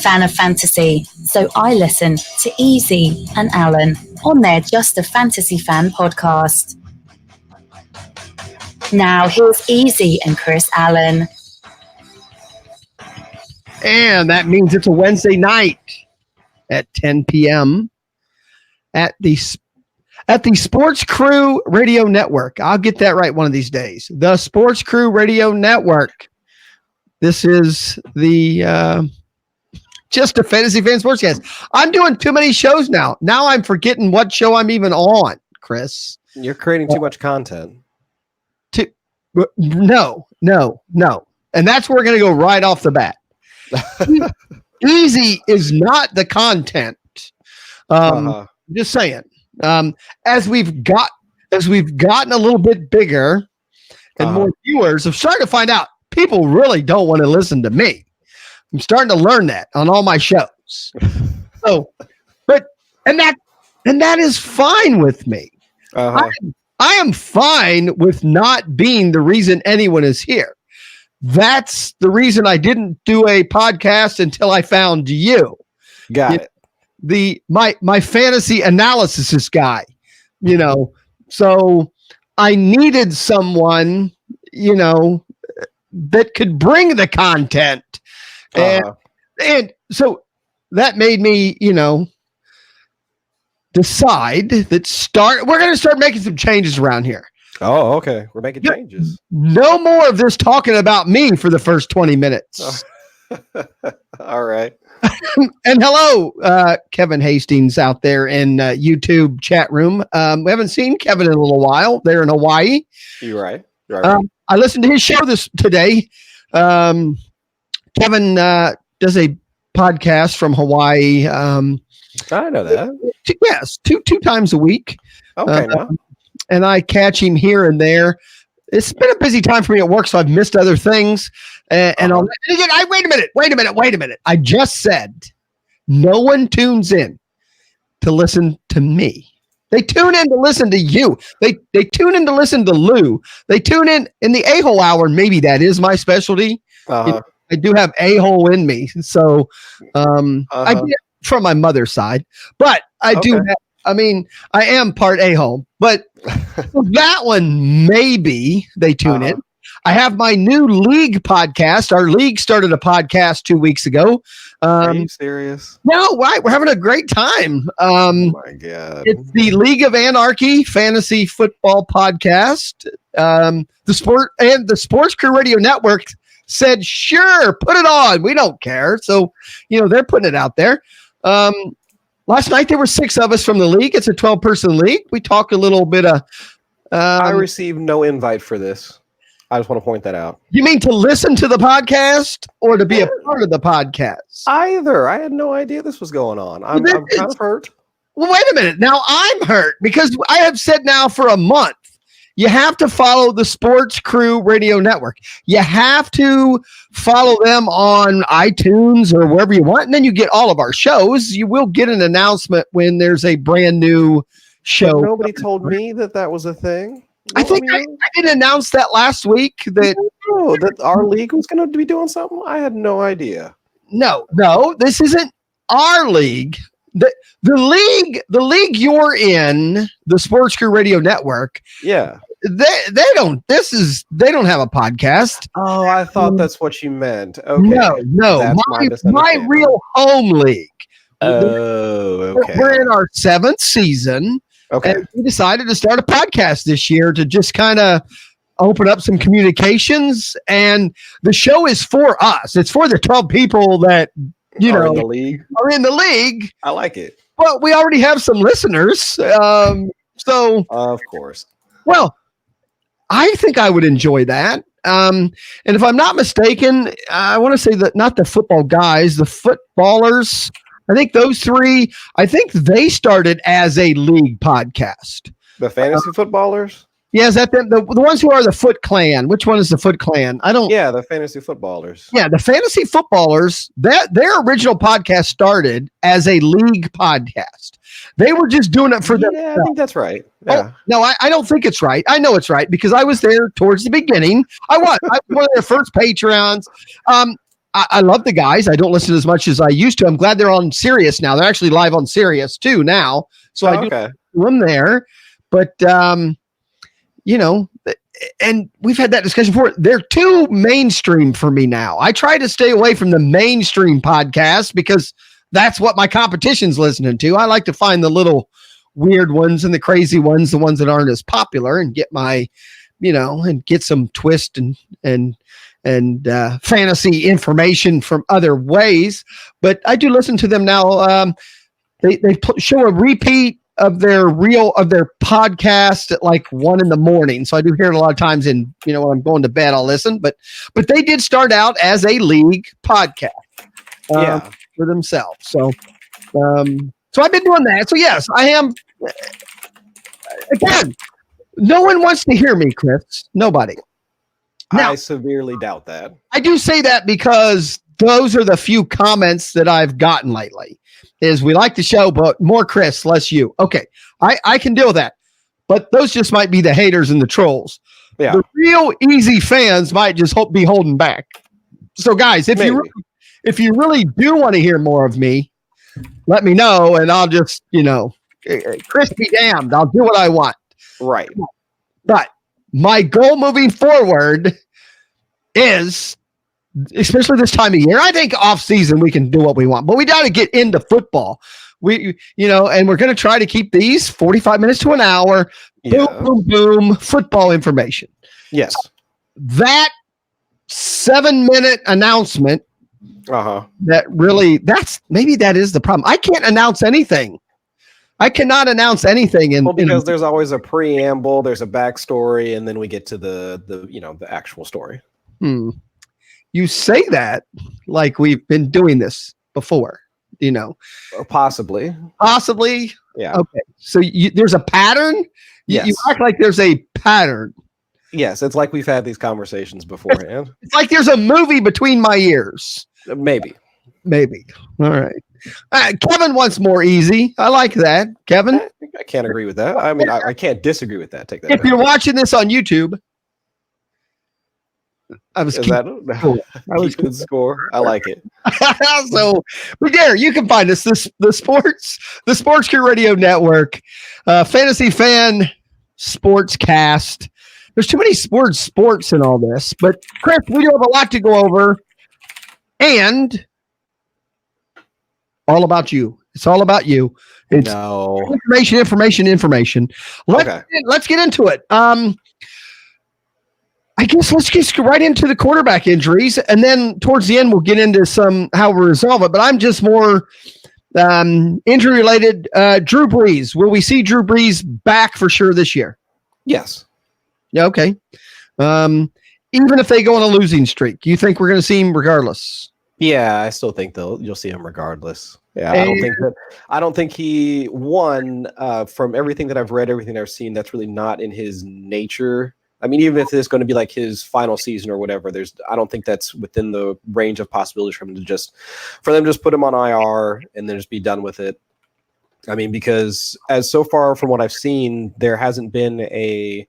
fan of fantasy, so I listen to Easy and Alan on their Just a Fantasy Fan podcast. Now here's Easy and Chris Allen. And that means it's a Wednesday night at 10 p.m. at the Sportscrew Radio Network. I'll get that right one of these days. The Sportscrew Radio Network. This is the Just a Fantasy Fan Sportscast. I'm doing too many shows now. Now I'm forgetting what show I'm even on, Chris. You're creating too much content. No. And that's where we're going to go right off the bat. Easy is not the content. Just saying. As we've gotten a little bit bigger and more viewers, I'm starting to find out people really don't want to listen to me. I'm starting to learn that on all my shows. So, and that is fine with me. I am fine with not being the reason anyone is here. That's the reason I didn't do a podcast until I found you. Got it. My fantasy analysis guy, so I needed someone, that could bring the content. And so that made me, decide that we're going to start making some changes around here. Oh, okay. We're making changes. No more of this talking about me for the first 20 minutes. All right. And hello, Kevin Hastings out there in YouTube chat room. We haven't seen Kevin in a little while. They're in Hawaii. You're right. I listened to his show today. Kevin does a podcast from Hawaii. I know that. Yes, two times a week. Okay. And I catch him here and there. It's been a busy time for me at work, so I've missed other things. Wait a minute. I just said no one tunes in to listen to me. They tune in to listen to you. They tune in to listen to Lou. They tune in the A-hole hour. Maybe that is my specialty. I do have A-hole in me. So I get it from my mother's side. But I do have, I am part A-hole. But that one, maybe they tune in. I have my new league podcast. Our league started a podcast 2 weeks ago. Are you serious? No, right. We're having a great time. Oh my God. It's the League of Anarchy Fantasy Football Podcast. The Sportscrew Radio Network said, sure, put it on. We don't care. So, they're putting it out there. Last night, there were 6 of us from the league. It's a 12-person league. We talk a little bit of... I received no invite for this. I just want to point that out. You mean to listen to the podcast or to be a part of the podcast? Either. I had no idea this was going on. I'm kind of hurt. Well, wait a minute. Now I'm hurt because I have said now for a month, you have to follow the Sportscrew Radio Network. You have to follow them on iTunes or wherever you want, and then you get all of our shows. You will get an announcement when there's a brand new show. But nobody told me that was a thing. I think I didn't announce that last week that our league was going to be doing something. I had no idea. No, this isn't our league. The league you're in, the Sportscrew Radio Network. Yeah. They don't have a podcast. Oh, I thought that's what you meant. Okay. No. My real home league. Oh, okay. We're in our 7th season. Okay. And we decided to start a podcast this year to just kind of open up some communications. And the show is for us. It's for the 12 people that, are in the league. I like it. Well, we already have some listeners. So, of course. Well, I think I would enjoy that. And if I'm not mistaken, I want to say that not the football guys, the footballers. I think those 3, they started as a league podcast. The fantasy footballers? Yeah, is that them? The ones who are the Foot Clan. Which one is the Foot Clan? Yeah, the fantasy footballers. Yeah, the fantasy footballers, their original podcast started as a league podcast. They were just doing it for them. Yeah, I think that's right. Yeah. Oh, no, I don't think it's right. I know it's right because I was there towards the beginning. I was one of their first Patreons. I love the guys. I don't listen as much as I used to. I'm glad they're on Sirius now. They're actually live on Sirius too now. So I do them there. But, and we've had that discussion before. They're too mainstream for me now. I try to stay away from the mainstream podcast because that's what my competition's listening to. I like to find the little weird ones and the crazy ones, the ones that aren't as popular, and get my, and get some twist and fantasy information from other ways. But I do listen to them now. They show a repeat of their podcast at like 1 a.m. So I do hear it a lot of times when I'm going to bed, I'll listen, but they did start out as a league podcast for themselves. So I've been doing that. So yes, I am. Again, no one wants to hear me, Chris. Nobody. Now, I severely doubt that. I do say that because those are the few comments that I've gotten lately. Is we like the show, but more Chris, less you. Okay, I can deal with that. But those just might be the haters and the trolls. Yeah. The real easy fans might just be holding back. So guys, if you really do want to hear more of me, let me know, and I'll just, Chris be damned. I'll do what I want. Right. But my goal moving forward is, especially this time of year, I think off season we can do what we want, but we got to get into football. And we're going to try to keep these 45 minutes to an hour. Yeah. Boom, boom, boom. Football information. Yes. That 7-minute announcement. Maybe that is the problem. I can't announce anything. I cannot announce anything. Because there's always a preamble, there's a backstory, and then we get to the actual story. You say that like we've been doing this before, Possibly. Yeah. Okay. So there's a pattern. Yes. You act like there's a pattern. Yes. It's like we've had these conversations beforehand. It's like there's a movie between my ears. Maybe. All right. Kevin wants more easy. I like that. Kevin? I can't agree with that. I mean, I can't disagree with that. Take that. If you're watching this on YouTube, I was keeping score. I like it. So, but there you can find us the Sportscrew Radio Network, Fantasy Fan Sportscast. There's too many sports in all this, but Chris, we do have a lot to go over, and all about you. It's all about you. It's information. Let's get into it. I guess let's just go right into the quarterback injuries, and then towards the end we'll get into how we resolve it. But I'm just more injury related. Drew Brees. Will we see Drew Brees back for sure this year? Yes. Yeah. Okay. Even if they go on a losing streak, you think we're going to see him regardless? Yeah, I still think you'll see him regardless. Yeah, I don't think he won from everything that I've read, everything I've seen. That's really not in his nature. I mean, even if it's going to be like his final season or whatever, I don't think that's within the range of possibilities for him to just put him on IR and then just be done with it. I mean, because as so far from what I've seen, there hasn't been a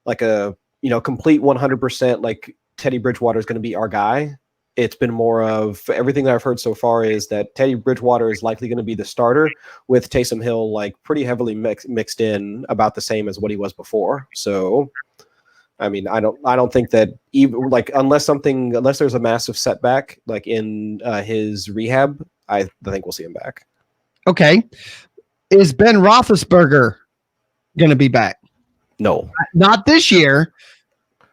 complete 100% like Teddy Bridgewater is going to be our guy. It's been more of everything that I've heard so far is that Teddy Bridgewater is likely going to be the starter with Taysom Hill like pretty heavily mixed in about the same as what he was before. So, I mean, I don't think that even like unless there's a massive setback like in his rehab, I think we'll see him back. Okay, is Ben Roethlisberger going to be back? No, not this year,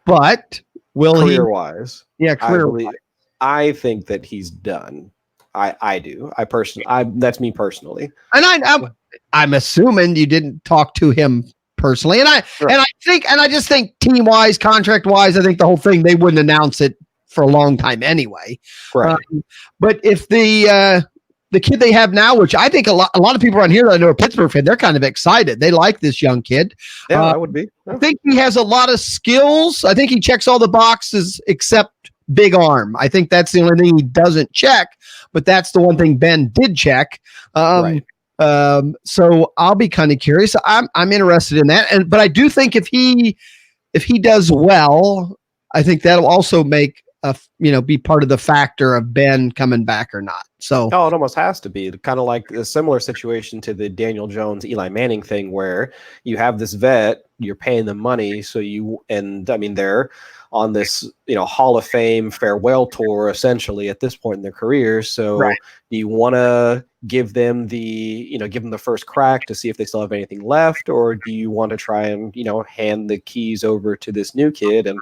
but will career-wise? Yeah, career-wise. I think that he's done. I do. That's me personally. And I'm assuming you didn't talk to him personally. And I just think team wise, contract wise, I think the whole thing, they wouldn't announce it for a long time anyway. Right. But if the kid they have now, which I think a lot of people around here that I know are Pittsburgh fan, they're kind of excited. They like this young kid. Yeah, I would be. Yeah. I think he has a lot of skills. I think he checks all the boxes except big arm. I think that's the only thing he doesn't check, but that's the one thing Ben did check. Right. So I'll be kind of curious. I'm interested in that. But I do think if he does well, I think that'll also make be part of the factor of Ben coming back or not. So, it almost has to be kind of like a similar situation to the Daniel Jones, Eli Manning thing, where you have this vet, you're paying them money. They're on this, Hall of Fame farewell tour, essentially at this point in their careers. So right. do you want to give them the first crack to see if they still have anything left? Or do you want to try and, hand the keys over to this new kid, and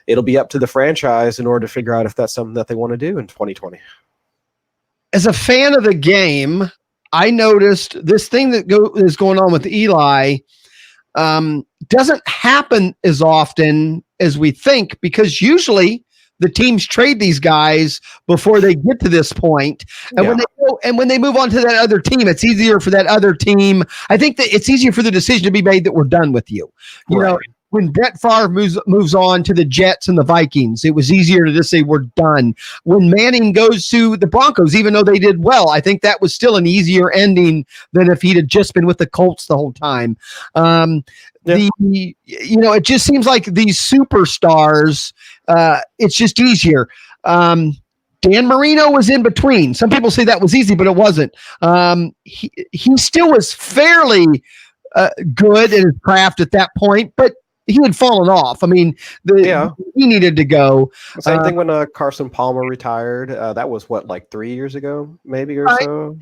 it'll be up to the franchise in order to figure out if that's something that they want to do in 2020. As a fan of the game, I noticed this thing that is going on with Eli doesn't happen as often as we think, because usually the teams trade these guys before they get to this point. And when they move on to that other team, it's easier for that other team. I think that it's easier for the decision to be made that we're done with you. You know, when Brett Favre moves on to the Jets and the Vikings, it was easier to just say we're done. When Manning goes to the Broncos, even though they did well, I think that was still an easier ending than if he'd have just been with the Colts the whole time. It just seems like these superstars, it's just easier. Dan Marino was in between. Some people say that was easy, but it wasn't. He still was fairly good in his craft at that point, but he had fallen off. I mean, he needed to go. Same thing when Carson Palmer retired. That was 3 years ago, maybe, or so.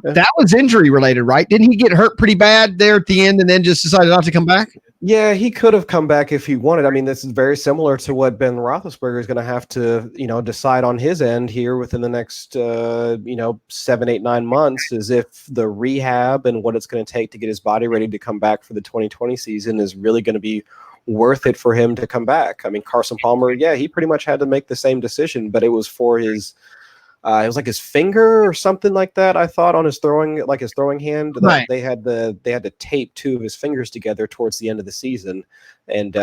That was injury related, right? Didn't he get hurt pretty bad there at the end and then just decided not to come back? Yeah, he could have come back if he wanted. I mean, this is very similar to what Ben Roethlisberger is going to have to, decide on his end here within the next, 7, 8, 9 months, is if the rehab and what it's going to take to get his body ready to come back for the 2020 season is really going to be worth it for him to come back. I mean, Carson Palmer, he pretty much had to make the same decision, but it was for his it was like his finger or something like that, I thought, on his throwing hand. Right. They had to tape 2 of his fingers together towards the end of the season. And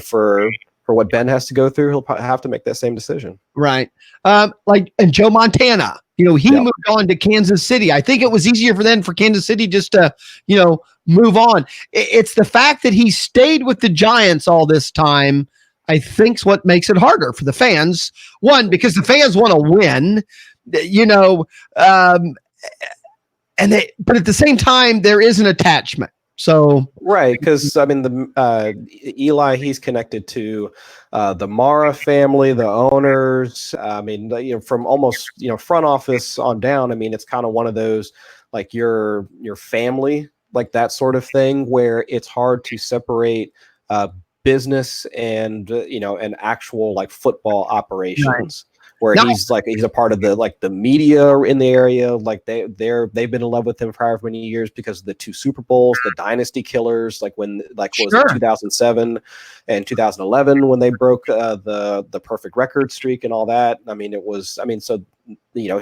for what Ben has to go through, he'll have to make that same decision. Right. And Joe Montana, he moved on to Kansas City. I think it was easier for Kansas City just to, move on. It's the fact that he stayed with the Giants all this time, I think, is what makes it harder for the fans. One, because the fans want to win, but at the same time, there is an attachment. So right, because Eli, he's connected to the Mara family, the owners. From almost front office on down. I mean, it's kind of one of those like your family, like that sort of thing, where it's hard to separate business and an actual like football operations. Right. Where he's a part of the media in the area. Like they've been in love with him for however many years because of the 2 Super Bowls, the dynasty killers, was it 2007 and 2011 when they broke the perfect record streak and all that.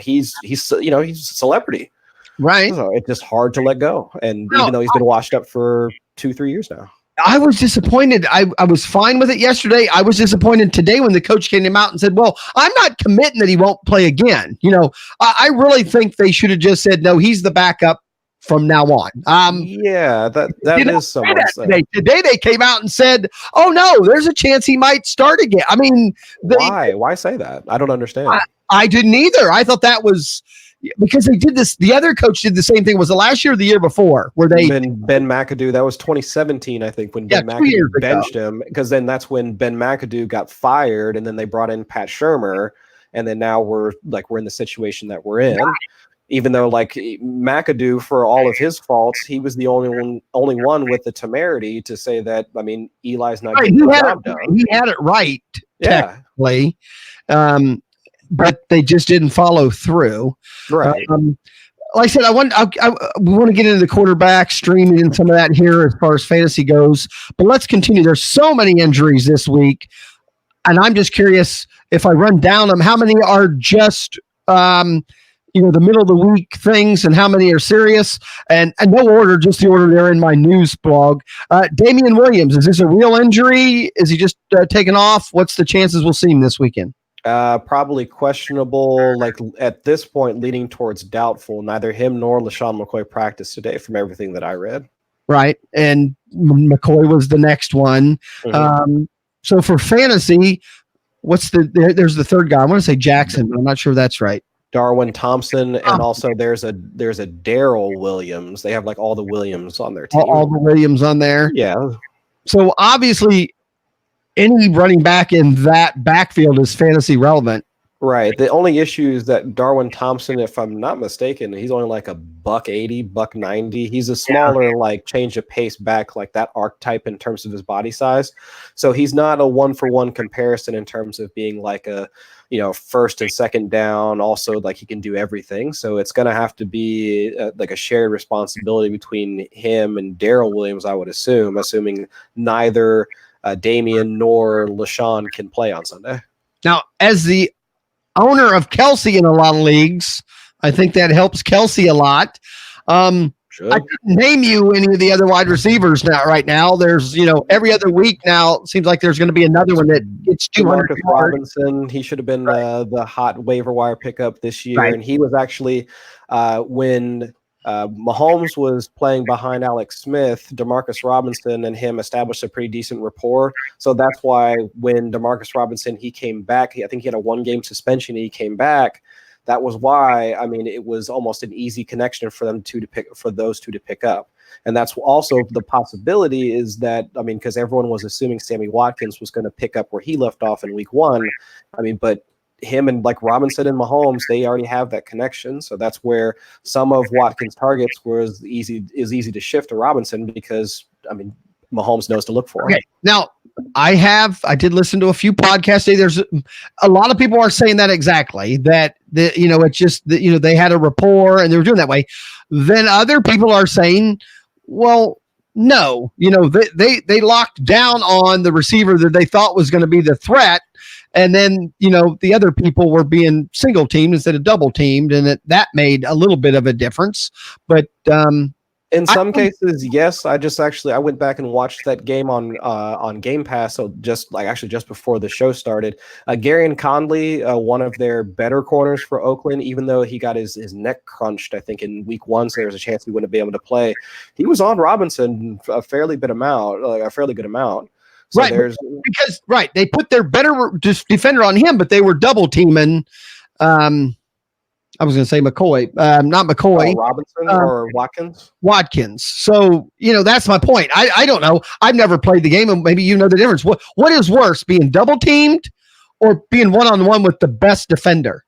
He's a celebrity. Right. So it's just hard to let go. And even though he's been washed up for 2-3 years now. I was disappointed. I was fine with it yesterday. I was disappointed today when the coach came out and said, well, I'm not committing that he won't play again. I really think they should have just said, no, he's the backup from now on. That is somewhat today they came out and said, oh no, there's a chance he might start again. I mean, why say that? I don't understand. I didn't either. I thought that was because they did this. The other coach did the same thing. Was it last year or the year before? Where they Ben McAdoo? That was 2017, I think, when Ben McAdoo benched him. Because then that's when Ben McAdoo got fired, and then they brought in Pat Shurmur, and then now we're in the situation that we're in. Yeah. Even though McAdoo, for all of his faults, he was the only one with the temerity to say that. I mean, Eli's not getting the job done. He had it right, technically. But they just didn't follow through. Right. Like I said, we want to get into the quarterback streaming and some of that here as far as fantasy goes. But let's continue. There's so many injuries this week, and I'm just curious if I run down them, how many are just the middle of the week things, and how many are serious? And no order, just the order there in my news blog. Damian Williams, is this a real injury? Is he just taken off? What's the chances we'll see him this weekend? Probably questionable, at this point, leaning towards doubtful. Neither him nor LaShawn McCoy practiced today from everything that I read. Right. And McCoy was the next one. Mm-hmm. So for fantasy, there's the third guy. I want to say Jackson, but I'm not sure that's right. Darwin Thompson, and also there's a Daryl Williams. They have like all the Williams on their team. All the Williams on there. Yeah. So obviously, any running back in that backfield is fantasy relevant. Right. The only issue is that Darwin Thompson, if I'm not mistaken, he's only like $180, $190. He's a smaller, like change of pace back, like that archetype in terms of his body size. So he's not a 1-for-1 comparison in terms of being like a, first and second down. Also, like he can do everything. So it's going to have to be like a shared responsibility between him and Daryl Williams, I would assume, assuming neither Damian nor LaShawn can play on Sunday. Now, as the owner of Kelsey in a lot of leagues, I think that helps Kelsey a lot. I couldn't name you any of the other wide receivers right now. There's, every other week now, it seems like there's going to be another one that gets 200 Marcus Robinson, he should have been the hot waiver wire pickup this year. Right. And he was actually, when Mahomes was playing behind Alex Smith, Demarcus Robinson and him established a pretty decent rapport. So that's why when Demarcus Robinson, he came back, I think he had a 1-game suspension. He came back. That was why, it was almost an easy connection for those two to pick up. And that's also the possibility is that, because everyone was assuming Sammy Watkins was going to pick up where he left off in week 1. But him and like Robinson and Mahomes, they already have that connection. So that's where some of Watkins' targets is easy to shift to Robinson because Mahomes knows to look for him. Okay. Now I did listen to a few podcasts today. There's a lot of people are saying that exactly that it's just that, they had a rapport and they were doing that way. Then other people are saying, well, no, they locked down on the receiver that they thought was going to be the threat. And then, the other people were being single teamed instead of double teamed. And that made a little bit of a difference. But in some cases, yes. I went back and watched that game on Game Pass. So just before the show started, Garyon Conley, one of their better corners for Oakland, even though he got his neck crunched, I think in week 1, so there was a chance he wouldn't be able to play. He was on Robinson a fairly good amount. So they put their better defender on him, but they were double teaming. I was going to say McCoy, not McCoy. Robinson or Watkins? Watkins. So, that's my point. I don't know. I've never played the game, and maybe you know the difference. What is worse, being double teamed or being one-on-one with the best defender?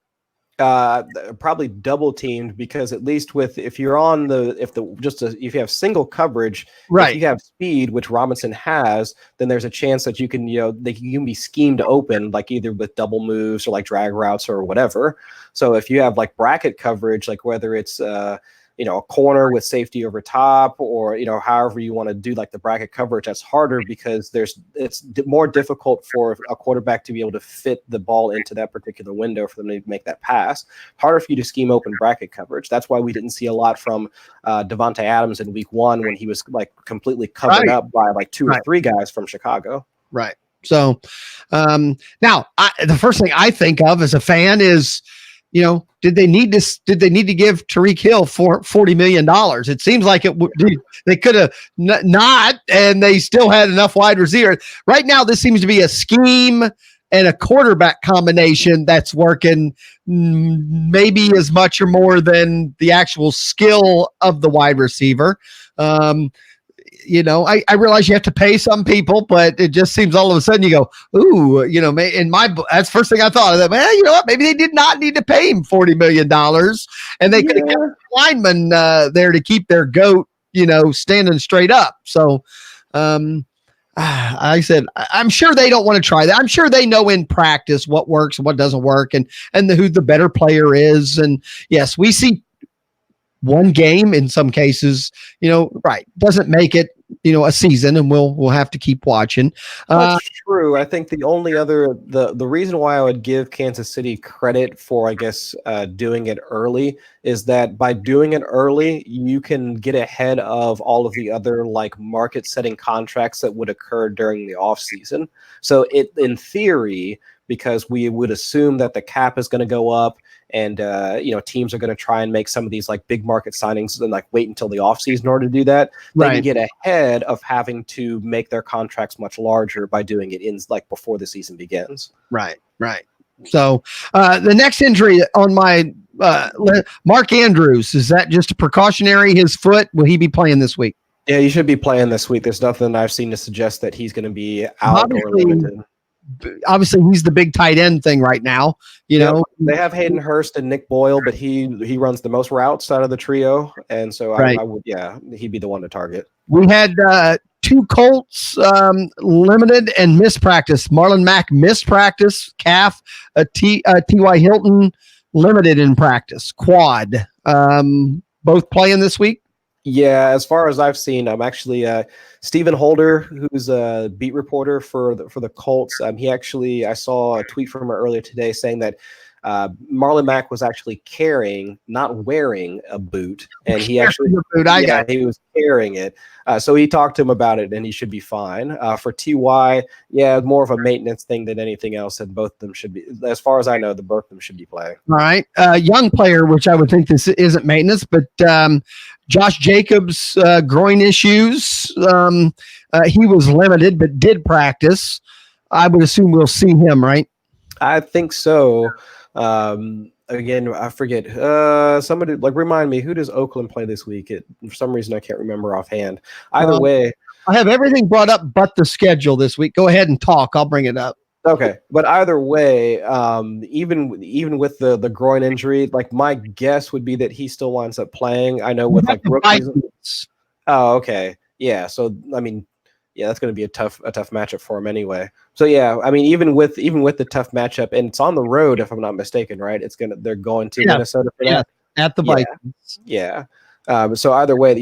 Probably double teamed, because at least if you have single coverage, right, if you have speed, which Robinson has, then there's a chance that you can be schemed open, like either with double moves or like drag routes or whatever. So if you have like bracket coverage, like whether it's a corner with safety over top, or however you want to do like the bracket coverage, that's harder because it's more difficult for a quarterback to be able to fit the ball into that particular window for them to make that pass. Harder for you to scheme open bracket coverage. That's why we didn't see a lot from Devontae Adams in week 1 when he was like completely covered up by like 2 or 3 guys from Chicago. Right. So now the first thing I think of as a fan is, did they need to give Tyreek Hill $40 million? It seems like they could have not, and they still had enough wide receiver. Right now, this seems to be a scheme and a quarterback combination that's working maybe as much or more than the actual skill of the wide receiver. I realize you have to pay some people, but it just seems all of a sudden you go, ooh, that's the first thing I thought of that. Man, you know what? Maybe they did not need to pay him $40 million, and they could have kept linemen there to keep their goat, standing straight up. So, I said, I'm sure they don't want to try that. I'm sure they know in practice what works and what doesn't work, and who the better player is. And yes, we see one game in some cases, doesn't make it, a season, and we'll have to keep watching. That's true. I think the only other, the reason why I would give Kansas City credit for, doing it early is that by doing it early, you can get ahead of all of the other market setting contracts that would occur during the off season. So in theory, because we would assume that the cap is going to go up, and teams are going to try and make some of these like big market signings and like wait until the offseason in order to do that. They can get ahead of having to make their contracts much larger by doing it in like before the season begins. Right. So the next injury on my Mark Andrews, is that just a precautionary? His foot, will he be playing this week? Yeah, he should be playing this week. There's nothing I've seen to suggest that he's going to be out or limited. Obviously, he's the big tight end thing right now. You know, they have Hayden Hurst and Nick Boyle, but he runs the most routes out of the trio, and so I would, he'd be the one to target. We had 2 Colts limited and missed practice. Marlon Mack missed practice, calf. T.Y. Hilton limited in practice, quad. Both playing this week. Yeah, as far as I've seen, I'm actually Stephen Holder, who's a beat reporter for the Colts. I saw a tweet from her earlier today saying that Marlon Mack was actually carrying, not wearing a boot, and he actually he was carrying it. So he talked to him about it, and he should be fine. For Ty, more of a maintenance thing than anything else, and both of them should be, as far as I know, both of them should be playing. All right, young player, which I would think this isn't maintenance, but Josh Jacobs groin issues. He was limited, but did practice. I would assume we'll see him, right? I think so. Again, I forget. Somebody remind me, who does Oakland play this week? For some reason, I can't remember offhand. Either way, I have everything brought up but the schedule this week. Go ahead and talk. I'll bring it up. Okay, but either way, even with the groin injury, like my guess would be that he still winds up playing. I know with like rookies. Oh, okay, yeah. So I mean, that's going to be a tough matchup for him anyway. So even with the tough matchup, and it's on the road if I'm not mistaken, right? They're going to Minnesota for that at the Vikings. Yeah. So either way,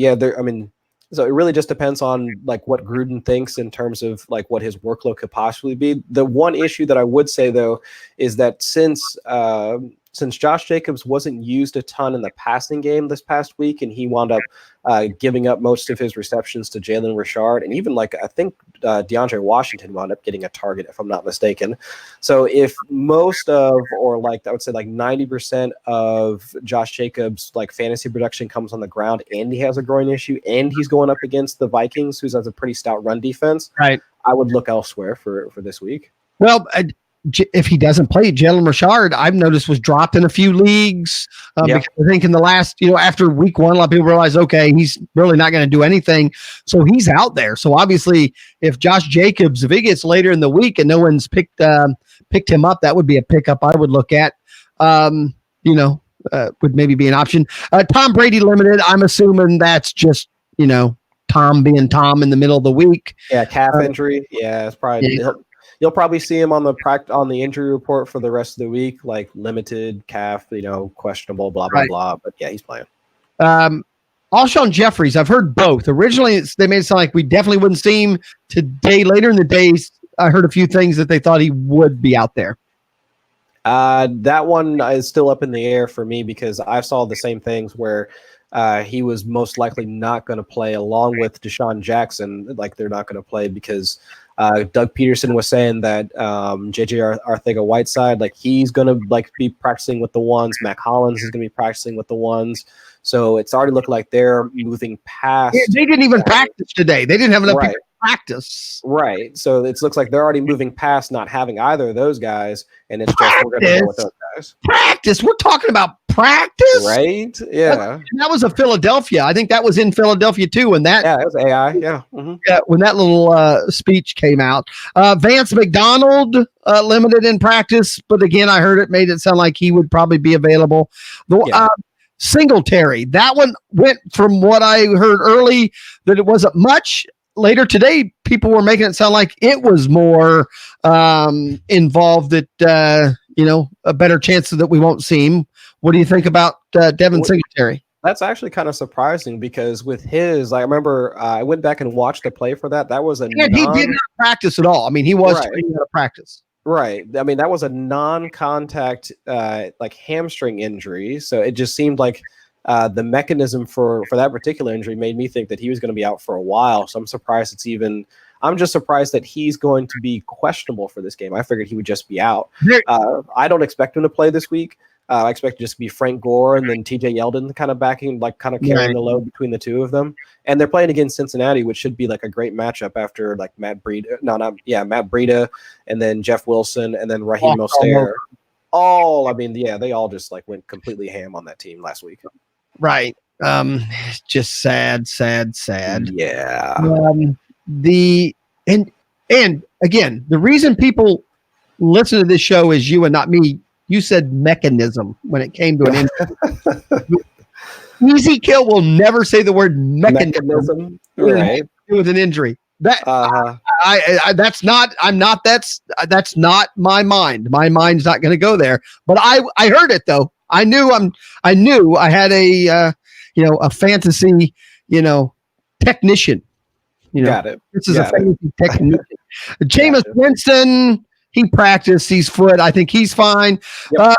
so it really just depends on like what Gruden thinks in terms of like what his workload could possibly be. The one issue that I would say though is that since Josh Jacobs wasn't used a ton in the passing game this past week, and he wound up giving up most of his receptions to Jalen Richard, and even I think DeAndre Washington wound up getting a target, if I'm not mistaken. So if most of, or I would say 90% of Josh Jacobs' fantasy production comes on the ground, and he has a groin issue, and he's going up against the Vikings, who has a pretty stout run defense, right? I would look elsewhere for this week. Well, if he doesn't play, Jalen Richard, I've noticed, was dropped in a few leagues. Because I think in the last, after week 1, a lot of people realize, okay, he's really not going to do anything. So he's out there. So obviously, if Josh Jacobs, if he gets later in the week and no one's picked him up, that would be a pickup I would look at. Would maybe be an option. Tom Brady limited. I'm assuming that's just, Tom being Tom in the middle of the week. Yeah, calf injury. Yeah, it's probably. Yeah. You'll probably see him on the injury report for the rest of the week, like limited, calf, questionable, blah, blah, blah. But yeah, he's playing. Alshon Jeffries, I've heard both. Originally, they made it sound like we definitely wouldn't see him today. Later in the days, I heard a few things that they thought he would be out there. That one is still up in the air for me because I saw the same things where he was most likely not going to play, along with Deshaun Jackson. They're not going to play because Doug Peterson was saying that JJ Arcega-Whiteside, he's going to be practicing with the ones. Mac Hollins is going to be practicing with the ones. So it's already looked like they're moving past. Yeah, they didn't even practice today. They didn't have enough people to practice. Right. So it looks like they're already moving past not having either of those guys. And it's just we're going to go with those guys. Practice. We're talking about practice. Right. Yeah. That was a Philadelphia. I think that was in Philadelphia too. When that, it was AI. Yeah. Mm-hmm. Yeah. When that little speech came out, Vance McDonald limited in practice, but again, I heard it made it sound like he would probably be available. Singletary, that one went from what I heard early that it wasn't much. Later today, people were making it sound like it was more involved, that a better chance that we won't see him. What do you think about Devin Singletary? That's actually kind of surprising because with his, I remember I went back and watched the play for that. That was he did not practice at all. I mean, he was out of practice. Right. I mean, that was a non-contact hamstring injury. So it just seemed like the mechanism for that particular injury made me think that he was going to be out for a while. So I'm surprised it's even I'm just surprised that he's going to be questionable for this game. I figured he would just be out. I don't expect him to play this week. I expect it just to be Frank Gore and then TJ Yeldon kind of backing, like kind of carrying the load between the two of them. And they're playing against Cincinnati, which should be like a great matchup after like Matt Breida, and then Jeff Wilson, and then Raheem Mostert. They all just like went completely ham on that team last week. Right. Just sad. Yeah. And again, the reason people listen to this show is you and not me. You said mechanism when it came to an injury. Easy Kill will never say the word mechanism right? With an injury. That's not my mind. My mind's not going to go there. But I heard it though. I knew I had a fantasy, technician. Got it. This is a fantasy technician. Jameis Winston, he practiced his foot. I think he's fine. Yep.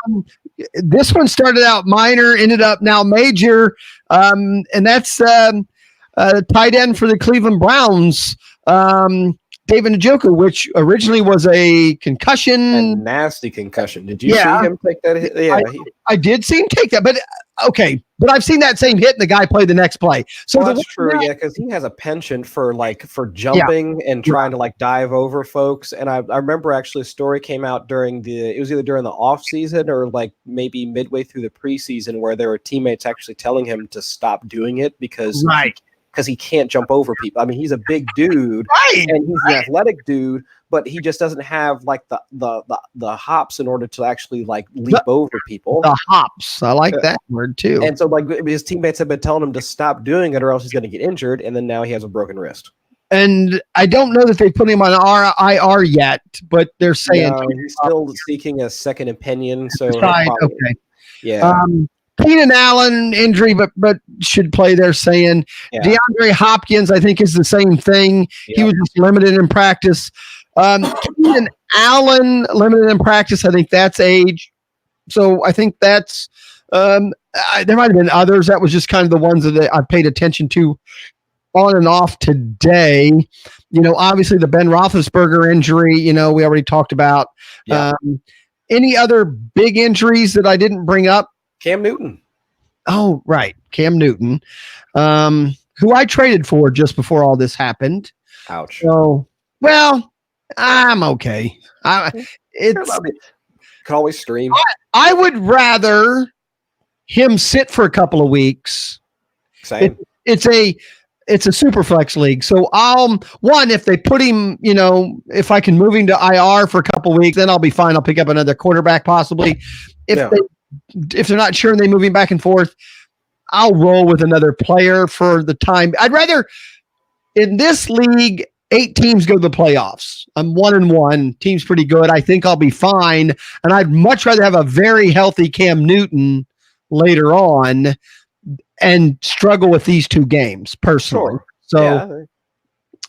This one started out minor, ended up now major, and that's tight end for the Cleveland Browns, David Njoku, which originally was a concussion. A nasty concussion. Did you see him take that hit? Yeah, I did see him take that, but okay. But I've seen that same hit and the guy play the next play. So that's true, because he has a penchant for jumping and trying to dive over folks. And I remember actually a story came out it was either during the off season or maybe midway through the preseason where there were teammates actually telling him to stop doing it because he can't jump over people. I mean, he's a big dude, and he's an athletic dude, but he just doesn't have the hops in order to actually leap over people. The hops, I like that word too. And so his teammates have been telling him to stop doing it, or else he's going to get injured. And then now he has a broken wrist. And I don't know that they put him on IR yet, but they're saying he's still seeking a second opinion. So okay, yeah. Keenan Allen injury, but should play. They're saying DeAndre Hopkins, I think, is the same thing. Yeah. He was just limited in practice. Keenan Allen limited in practice. I think that's age. So I think that's there might have been others. That was just kind of the ones that I paid attention to on and off today. Obviously the Ben Roethlisberger injury. We already talked about. Yeah. Any other big injuries that I didn't bring up? Cam Newton. Oh, right. Cam Newton, who I traded for just before all this happened. Ouch. So, well, I'm okay. Could always stream. I would rather him sit for a couple of weeks. Same. It's a super flex league. So if they put him, if I can move him to IR for a couple of weeks, then I'll be fine. I'll pick up another quarterback possibly. If they're not sure and they move him back and forth, I'll roll with another player for the time. I'd rather in this league, 8 teams go to the playoffs. I'm 1-1. Team's pretty good. I think I'll be fine. And I'd much rather have a very healthy Cam Newton later on and struggle with these 2 games personally. Sure.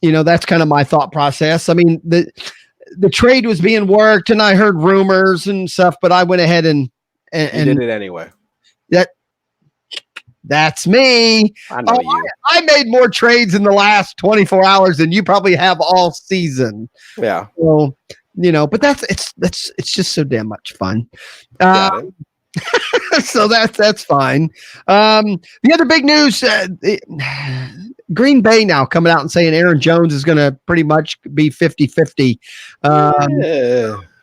So, that's kind of my thought process. I mean, the trade was being worked and I heard rumors and stuff, but I went ahead and did it anyway. That's me. I know you. I made more trades in the last 24 hours than you probably have all season. Yeah. So, but it's just so damn much fun. So that's fine. The other big news, Green Bay now coming out and saying Aaron Jones is going to pretty much be 50-50.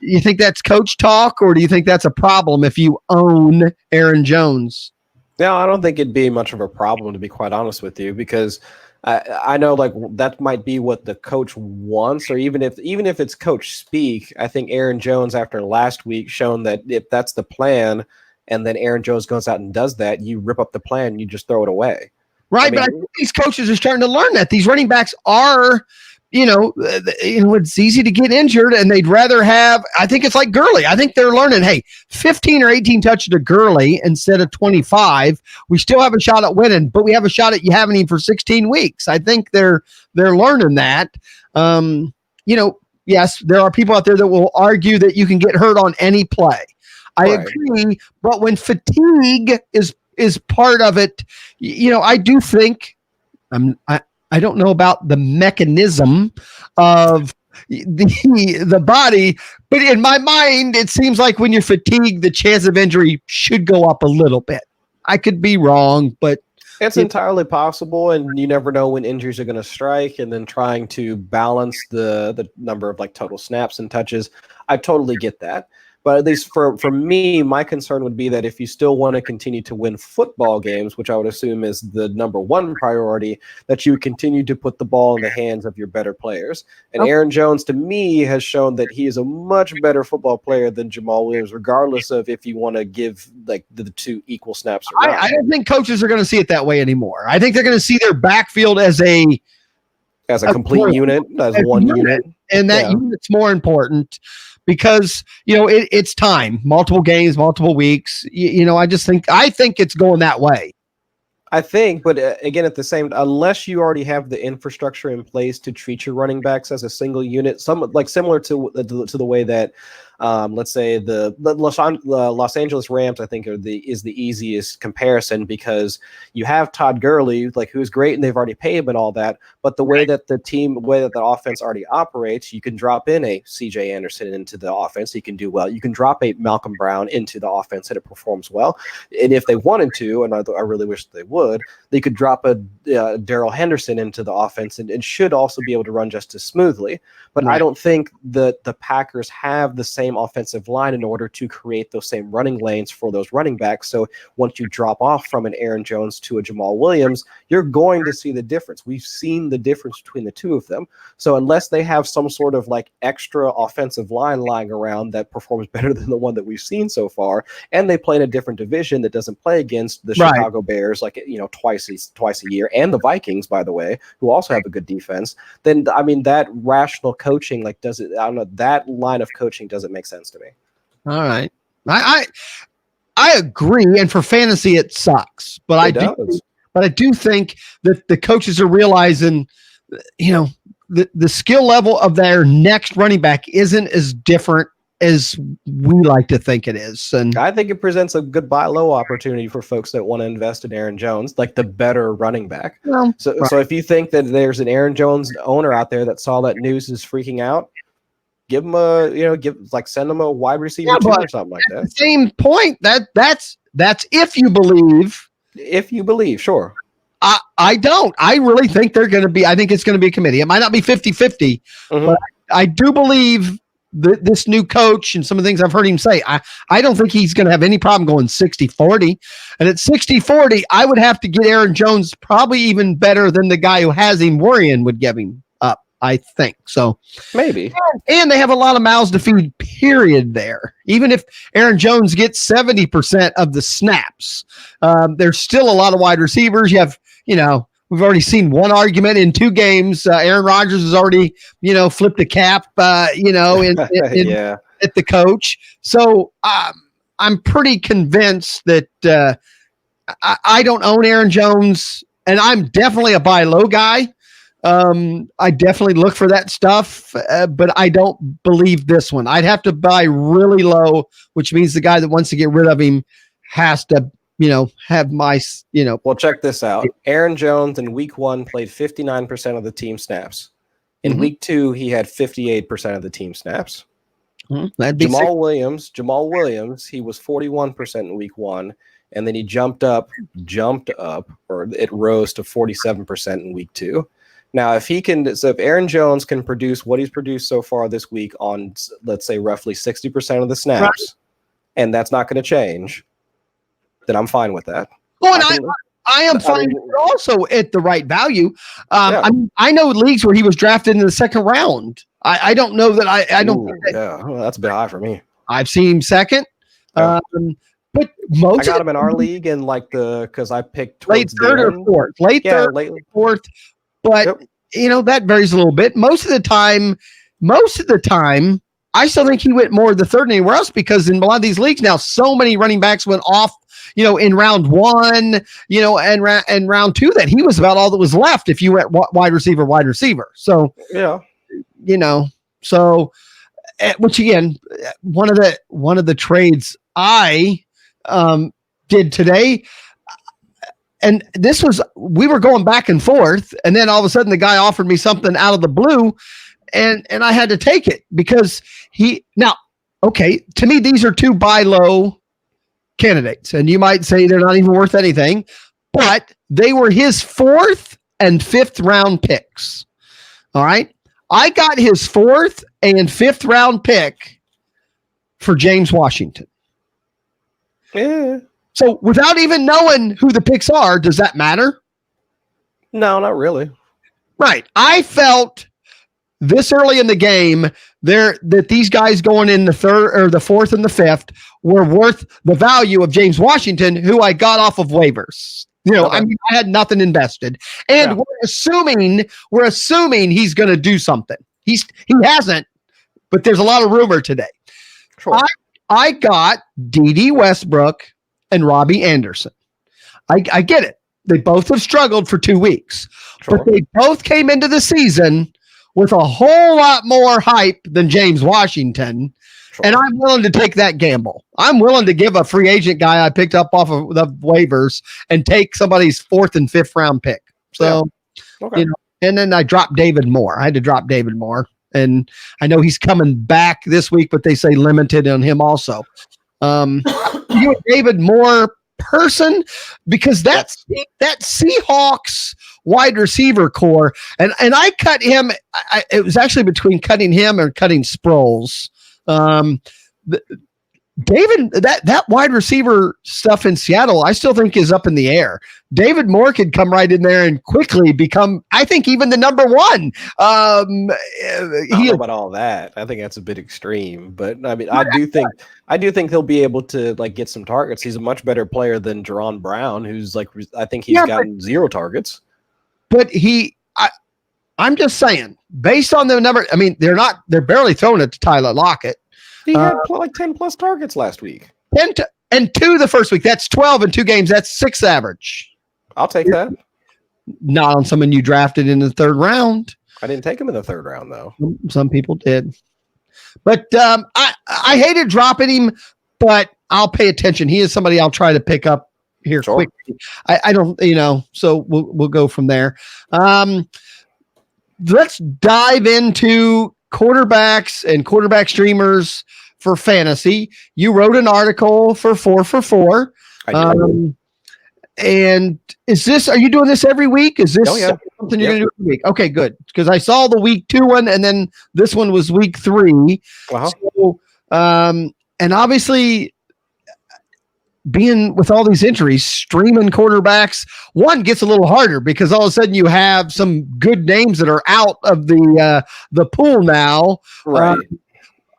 You think that's coach talk, or do you think that's a problem if you own Aaron Jones? No, I don't think it'd be much of a problem, to be quite honest with you, because I know that might be what the coach wants, or even if it's coach speak. I think Aaron Jones, after last week, shown that if that's the plan, and then Aaron Jones goes out and does that, you rip up the plan, you just throw it away. Right, but I think these coaches are starting to learn that these running backs are. It's easy to get injured, and they'd rather have. I think it's like Gurley. I think they're learning. Hey, 15 or 18 touches to Gurley instead of 25. We still have a shot at winning, but we have a shot at you having him for 16 weeks. I think they're learning that. Yes, there are people out there that will argue that you can get hurt on any play. I agree, but when fatigue is part of it, I do think I don't know about the mechanism of the body, but in my mind, it seems like when you're fatigued, the chance of injury should go up a little bit. I could be wrong, but it's entirely possible, and you never know when injuries are going to strike, and then trying to balance the number of like total snaps and touches. I totally get that. But at least for me, my concern would be that if you still want to continue to win football games, which I would assume is the number one priority, that you continue to put the ball in the hands of your better players. And Aaron Jones, to me, has shown that he is a much better football player than Jamal Williams, regardless of if you want to give like the two equal snaps or not. I don't think coaches are going to see it that way anymore. I think they're going to see their backfield as a complete unit, as one unit. And that unit's more important. Because, it's time, multiple games, multiple weeks. I think it's going that way. I think, but again, at the same, unless you already have the infrastructure in place to treat your running backs as a single unit, similar to the way that, let's say the Los Angeles Rams, I think is the easiest comparison, because you have Todd Gurley, who's great, and they've already paid him and all that. But the way that the offense already operates, you can drop in a CJ Anderson into the offense, he can do well. You can drop a Malcolm Brown into the offense and it performs well. And if they wanted to, and I really wish they would, they could drop a Darrell Henderson into the offense and should also be able to run just as smoothly. But I don't think that the Packers have the same offensive line in order to create those same running lanes for those running backs. So once you drop off from an Aaron Jones to a Jamal Williams, you're going to see the difference. We've seen the difference between the two of them. So unless they have some sort of extra offensive line lying around that performs better than the one that we've seen so far, and they play in a different division that doesn't play against the Chicago Bears twice a year, and the Vikings, by the way, who also have a good defense, then that rational coaching that line of coaching doesn't make sense to me. All right. I agree, and for fantasy it sucks, but I do think that the coaches are realizing, the skill level of their next running back isn't as different as we like to think it is. And I think it presents a good buy low opportunity for folks that want to invest in Aaron Jones, the better running back. So if you think that there's an Aaron Jones owner out there that saw that news is freaking out, give him send him a wide receiver or something like that. Same point. That's if you believe. If you believe, sure. I don't. I really think I think it's going to be a committee. It might not be 50-50, but I do believe this new coach and some of the things I've heard him say, I don't think he's going to have any problem going 60-40. And at 60-40, I would have to get Aaron Jones probably even better than the guy who has him worrying would give him up, I think. So maybe. And they have a lot of mouths to feed, period, there. Even if Aaron Jones gets 70% of the snaps, there's still a lot of wide receivers. You have, we've already seen one argument in 2 games. Aaron Rodgers has already, flipped a cap, at the coach. So I'm pretty convinced that I don't own Aaron Jones, and I'm definitely a buy low guy. I definitely look for that stuff, but I don't believe this one. I'd have to buy really low, which means the guy that wants to get rid of him has to have my, Well, check this out. Aaron Jones in week 1 played 59% of the team snaps. In week 2, he had 58% of the team snaps. Jamal Williams, he was 41% in week 1, and then he jumped up, or it rose to 47% in week 2. Now, if Aaron Jones can produce what he's produced so far this week on, let's say, roughly 60% of the snaps, and that's not going to change, then I'm fine with that. Well, and I am fine also at the right value. I know leagues where he was drafted in the 2nd round. I don't know that I don't. Well, that's a bit high for me. I've seen him 2nd. Yeah. But most I got him in our league in because I picked late 3rd or 4th, late 3rd, 4th. But that varies a little bit. Most of the time, I still think he went more the 3rd than anywhere else, because in a lot of these leagues now, so many running backs went off, in round 1, and round 2, that he was about all that was left if you went wide receiver. So which again, one of the trades I did today, we were going back and forth, and then all of a sudden the guy offered me something out of the blue, and I had to take it because to me, these are two buy low candidates, and you might say they're not even worth anything, but they were his 4th and 5th round picks. All right. I got his 4th and 5th round pick for James Washington. Yeah. So without even knowing who the picks are, does that matter? No, not really. Right. I felt this early in the game that these guys going in the 3rd or the 4th and the 5th were worth the value of James Washington, who I got off of waivers. I mean, I had nothing invested, and we're assuming he's going to do something. He hasn't, but there's a lot of rumor today. Sure. I got D.D. Westbrook and Robbie Anderson. I get it. They both have struggled for 2 weeks, Sure. but they both came into the season with a whole lot more hype than James Washington. Sure. And I'm willing to take that gamble. I'm willing to give a free agent guy I picked up off of the waivers and take somebody's 4th and 5th round pick. So, and then I dropped David Moore. I had to drop David Moore. And I know he's coming back this week, but they say limited on him also. You a David Moore person? Because that Seahawks wide receiver core, and I cut him. It was actually between cutting him or cutting Sproles. David, that wide receiver stuff in Seattle, I still think is up in the air. David Moore could come right in there and quickly become, I think, even the number 1. I don't know about all that. I think that's a bit extreme, but I mean, I do think he'll be able to get some targets. He's a much better player than Jerron Brown, who's I think he's gotten 0 targets. But I'm just saying, based on the number, I mean, they're barely throwing it to Tyler Lockett. He had 10 plus targets last week. 10 and 2 the first week. That's 12 in 2 games. That's 6 average. I'll take that. Not on someone you drafted in the 3rd round. I didn't take him in the 3rd round, though. Some people did. But I hated dropping him, but I'll pay attention. He is somebody I'll try to pick up here quickly. I don't, so we'll go from there. Let's dive into quarterbacks and quarterback streamers for fantasy. You wrote an article for 4 for 4. I did. And are you doing this every week? Is this something you're going to do every week? Okay, good. Because I saw the week 2 one, and then this one was week 3. Uh-huh. So, and obviously, being with all these injuries, streaming quarterbacks, one gets a little harder because all of a sudden you have some good names that are out of the pool now. Right.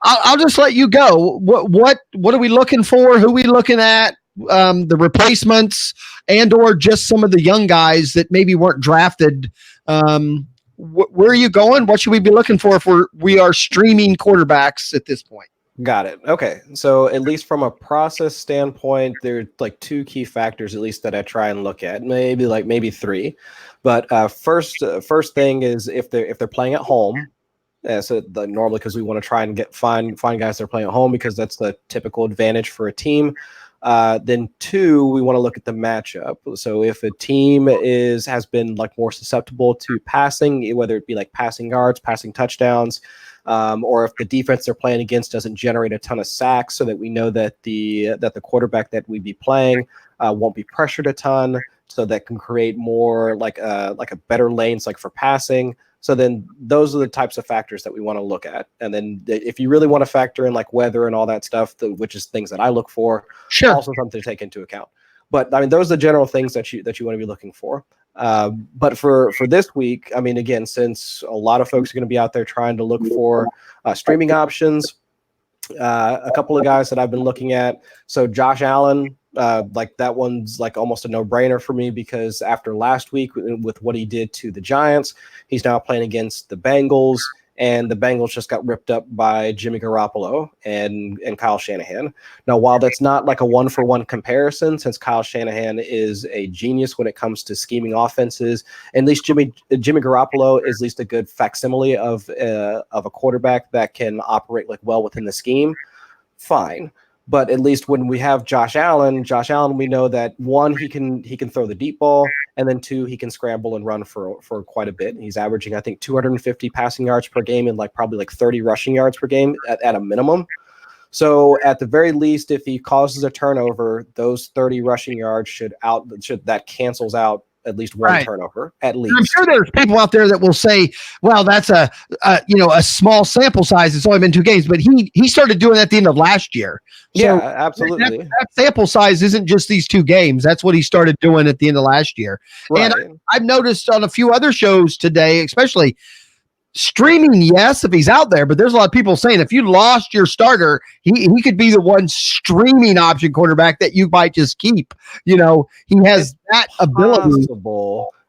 I'll just let you go. What are we looking for? Who are we looking at? The replacements or just some of the young guys that maybe weren't drafted. Where are you going? What should we be looking for if we are streaming quarterbacks at this point? Got it. Okay. So at least from a process standpoint, there are 2 key factors, at least that I try and look at, maybe 3. But first thing is if they're playing at home. Normally, because we want to try and find guys that are playing at home because that's the typical advantage for a team. Then 2, we want to look at the matchup. So if a team has been more susceptible to passing, whether it be passing yards, passing touchdowns, or if the defense they're playing against doesn't generate a ton of sacks, so that we know that the quarterback that we'd be playing won't be pressured a ton, so that can create more a better lanes for passing. So then those are the types of factors that we want to look at. And then if you really want to factor in weather and all that stuff, which is things that I look for, sure, also something to take into account. But I mean, those are the general things that you want to be looking for. But for this week, I mean, again, since a lot of folks are going to be out there trying to look for streaming options, a couple of guys that I've been looking at. So Josh Allen, that one's almost a no-brainer for me because after last week with what he did to the Giants, he's now playing against the Bengals, and the Bengals just got ripped up by Jimmy Garoppolo and Kyle Shanahan. Now, while that's not a 1-for-1 comparison, since Kyle Shanahan is a genius when it comes to scheming offenses, at least Jimmy Garoppolo is at least a good facsimile of a quarterback that can operate well within the scheme. Fine. But at least when we have Josh Allen, we know that one, he can throw the deep ball, and then two, he can scramble and run for quite a bit. He's averaging, I think, 250 passing yards per game and probably 30 rushing yards per game at a minimum. So at the very least, if he causes a turnover, those 30 rushing yards that cancels out at least one turnover, at least. I'm sure there's people out there that will say, well, that's a small sample size. It's only been 2 games, but he started doing that at the end of last year. So yeah, absolutely. That sample size isn't just these 2 games. That's what he started doing at the end of last year. Right. And I've noticed on a few other shows today, especially streaming, yes, if he's out there, but there's a lot of people saying if you lost your starter, he could be the one streaming option quarterback that you might just keep. He has that ability.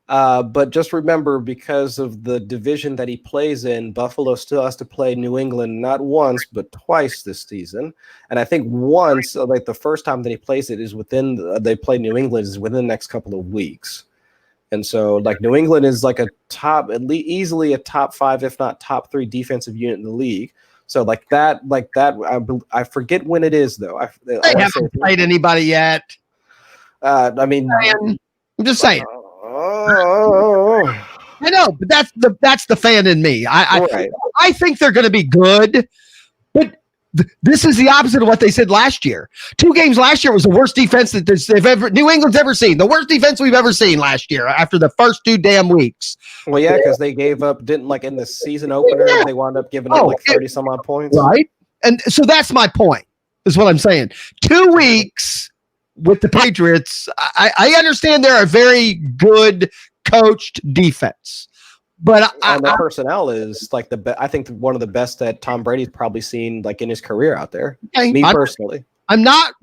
But just remember, because of the division that he plays in, Buffalo still has to play New England not once but twice this season. And I think once, the first time that he plays it is they play New England is within the next couple of weeks. And so, New England is easily a top 5, if not top 3 defensive unit in the league. So, I forget when it is, though. They haven't played anybody yet. I'm just saying. I know, but that's the fan in me. I think they're going to be good, but this is the opposite of what they said last year. 2 games last year was the worst defense that New England's ever seen. The worst defense we've ever seen last year after the first 2 damn weeks. Well, yeah, because they gave up, in the season opener, they wound up giving up 30 some odd points. Right. And so that's my point, is what I'm saying. 2 weeks with the Patriots, I understand they're a very good coached defense. But the personnel is I think one of the best that Tom Brady's probably seen in his career out there. Personally, I'm not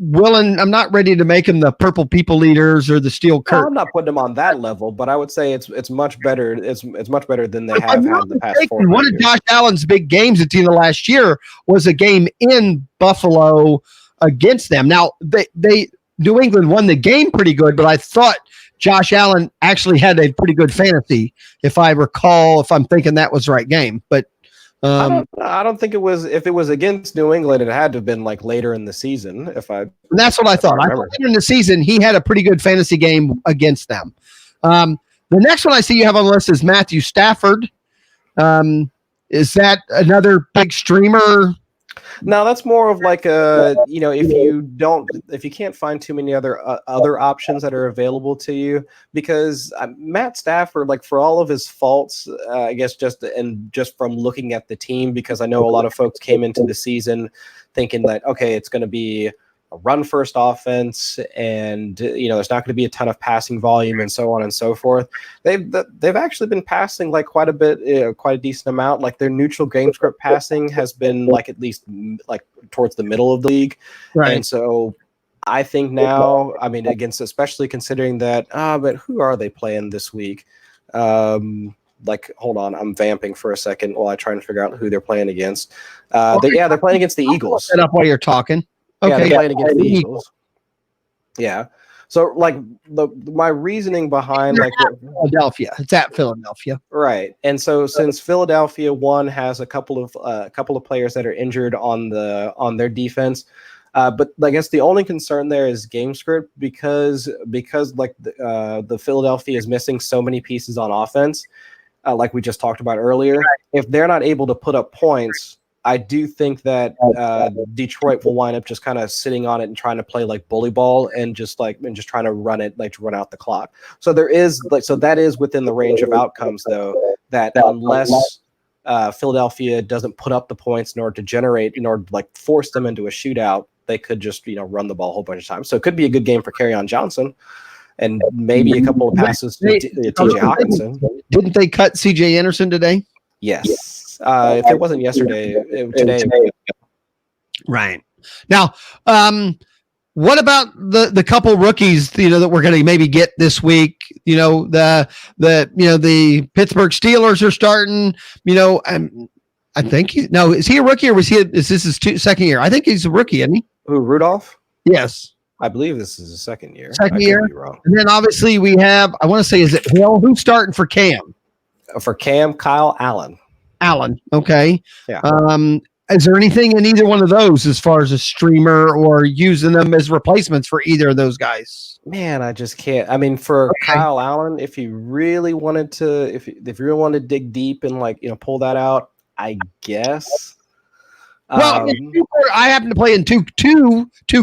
ready to make him the purple people eaters or the steel curtain. I'm not putting him on that level, but I would say it's much better. It's much better than they have had the past 4 years. One of Josh Allen's big games at the end of last year was a game in Buffalo against them. Now New England won the game pretty good, but I thought Josh Allen actually had a pretty good fantasy, if I recall, if I'm thinking that was the right game. But I don't think it was. If it was against New England, it had to have been later in the season. That's what I thought. I thought later in the season, he had a pretty good fantasy game against them. The next one I see you have on the list is Matthew Stafford. Is that another big streamer? No, that's more of if you can't find too many other options that are available to you, because Matt Stafford, for all of his faults, I guess just from looking at the team, because I know a lot of folks came into the season thinking that, okay, it's going to be a run first offense, and there's not going to be a ton of passing volume and so on and so forth. They've actually been passing quite a bit, quite a decent amount. Their neutral game script passing has been at least towards the middle of the league, right? And so I think now, especially considering that, but who are they playing this week? Hold on, I'm vamping for a second while I try and figure out who they're playing against. They're playing against the Eagles. Set up while you're talking. Okay, they're playing against the Eagles. Yeah. So, my reasoning behind Philadelphia, it's at Philadelphia, right? And so, since Philadelphia has a couple of players that are injured on their defense, but I guess the only concern there is game script, because the Philadelphia is missing so many pieces on offense, like we just talked about earlier. Right. If they're not able to put up points, I do think that Detroit will wind up just kind of sitting on it and trying to play bully ball and just trying to run it, to run out the clock. So there is that is within the range of outcomes, though, that unless Philadelphia doesn't put up the points in order to generate, in order to force them into a shootout, they could just run the ball a whole bunch of times. So it could be a good game for Kerryon Johnson, and maybe a couple of passes to T.J. Hawkinson. Didn't they cut C.J. Anderson today? Yes. If it wasn't yesterday, today. Right. Now, what about the couple rookies, that we're going to maybe get this week? The Pittsburgh Steelers are starting, I think is he a rookie, or is this his second year? I think he's a rookie, isn't he? Who, Rudolph? Yes. I believe this is his second year. Second year. And then obviously we have, I want to say, is it Hill? Who's starting for Cam? For Cam, Kyle Allen. Allen, okay. Yeah. Is there anything in either one of those as far as a streamer or using them as replacements for either of those guys? Man, I just can't. I mean, for Kyle Allen, if you really wanted to, if you really wanted to dig deep and pull that out, I guess. Well, I happen to play in two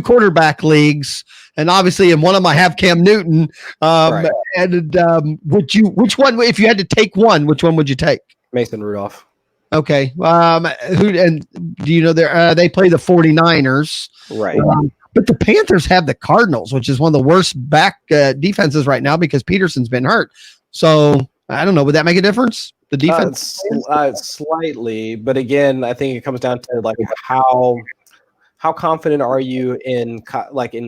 quarterback leagues, and obviously in one of them I have Cam Newton. Right. And which one, if you had to take one, which one would you take? Mason Rudolph. Okay. And do you know they play the 49ers? Right. But the Panthers have the Cardinals, which is one of the worst back defenses right now because Peterson's been hurt. So I don't know. Would that make a difference? The defense? Slightly, but again, I think it comes down to like how confident are you in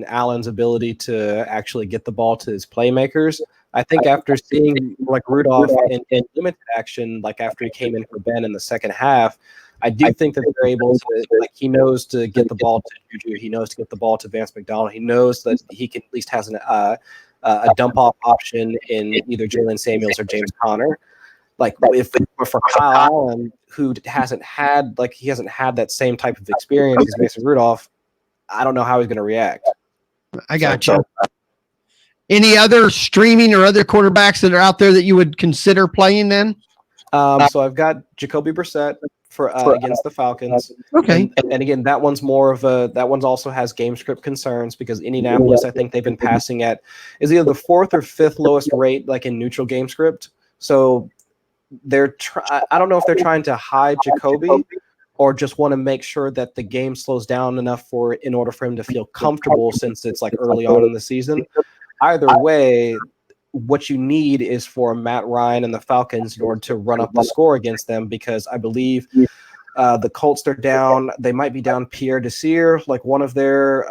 Allen's ability to actually get the ball to his playmakers. I think after seeing like Rudolph in limited action, like after he came in for Ben in the second half, I do think that they're able to, he knows to get the ball to Juju. He knows to get the ball to Vance McDonald. He knows that he can at least has a dump off option in either Jalen Samuels or James Conner. Like for Kyle Allen, who hasn't had that same type of experience as Mason Rudolph, I don't know how he's going to react. I got you. Any other streaming or other quarterbacks that are out there that you would consider playing then? So I've got Jacoby Brissett for against the Falcons. Okay. And again, that one's also has game script concerns because Indianapolis, I think they've been passing at is either the fourth or fifth lowest rate, like in neutral game script. So I don't know if they're trying to hide Jacoby or just want to make sure that the game slows down enough in order for him to feel comfortable since it's like early on in the season. Either way, what you need is for Matt Ryan and the Falcons in order to run up the score against them, because I believe the Colts, they're down. They might be down Pierre Desir, like one of the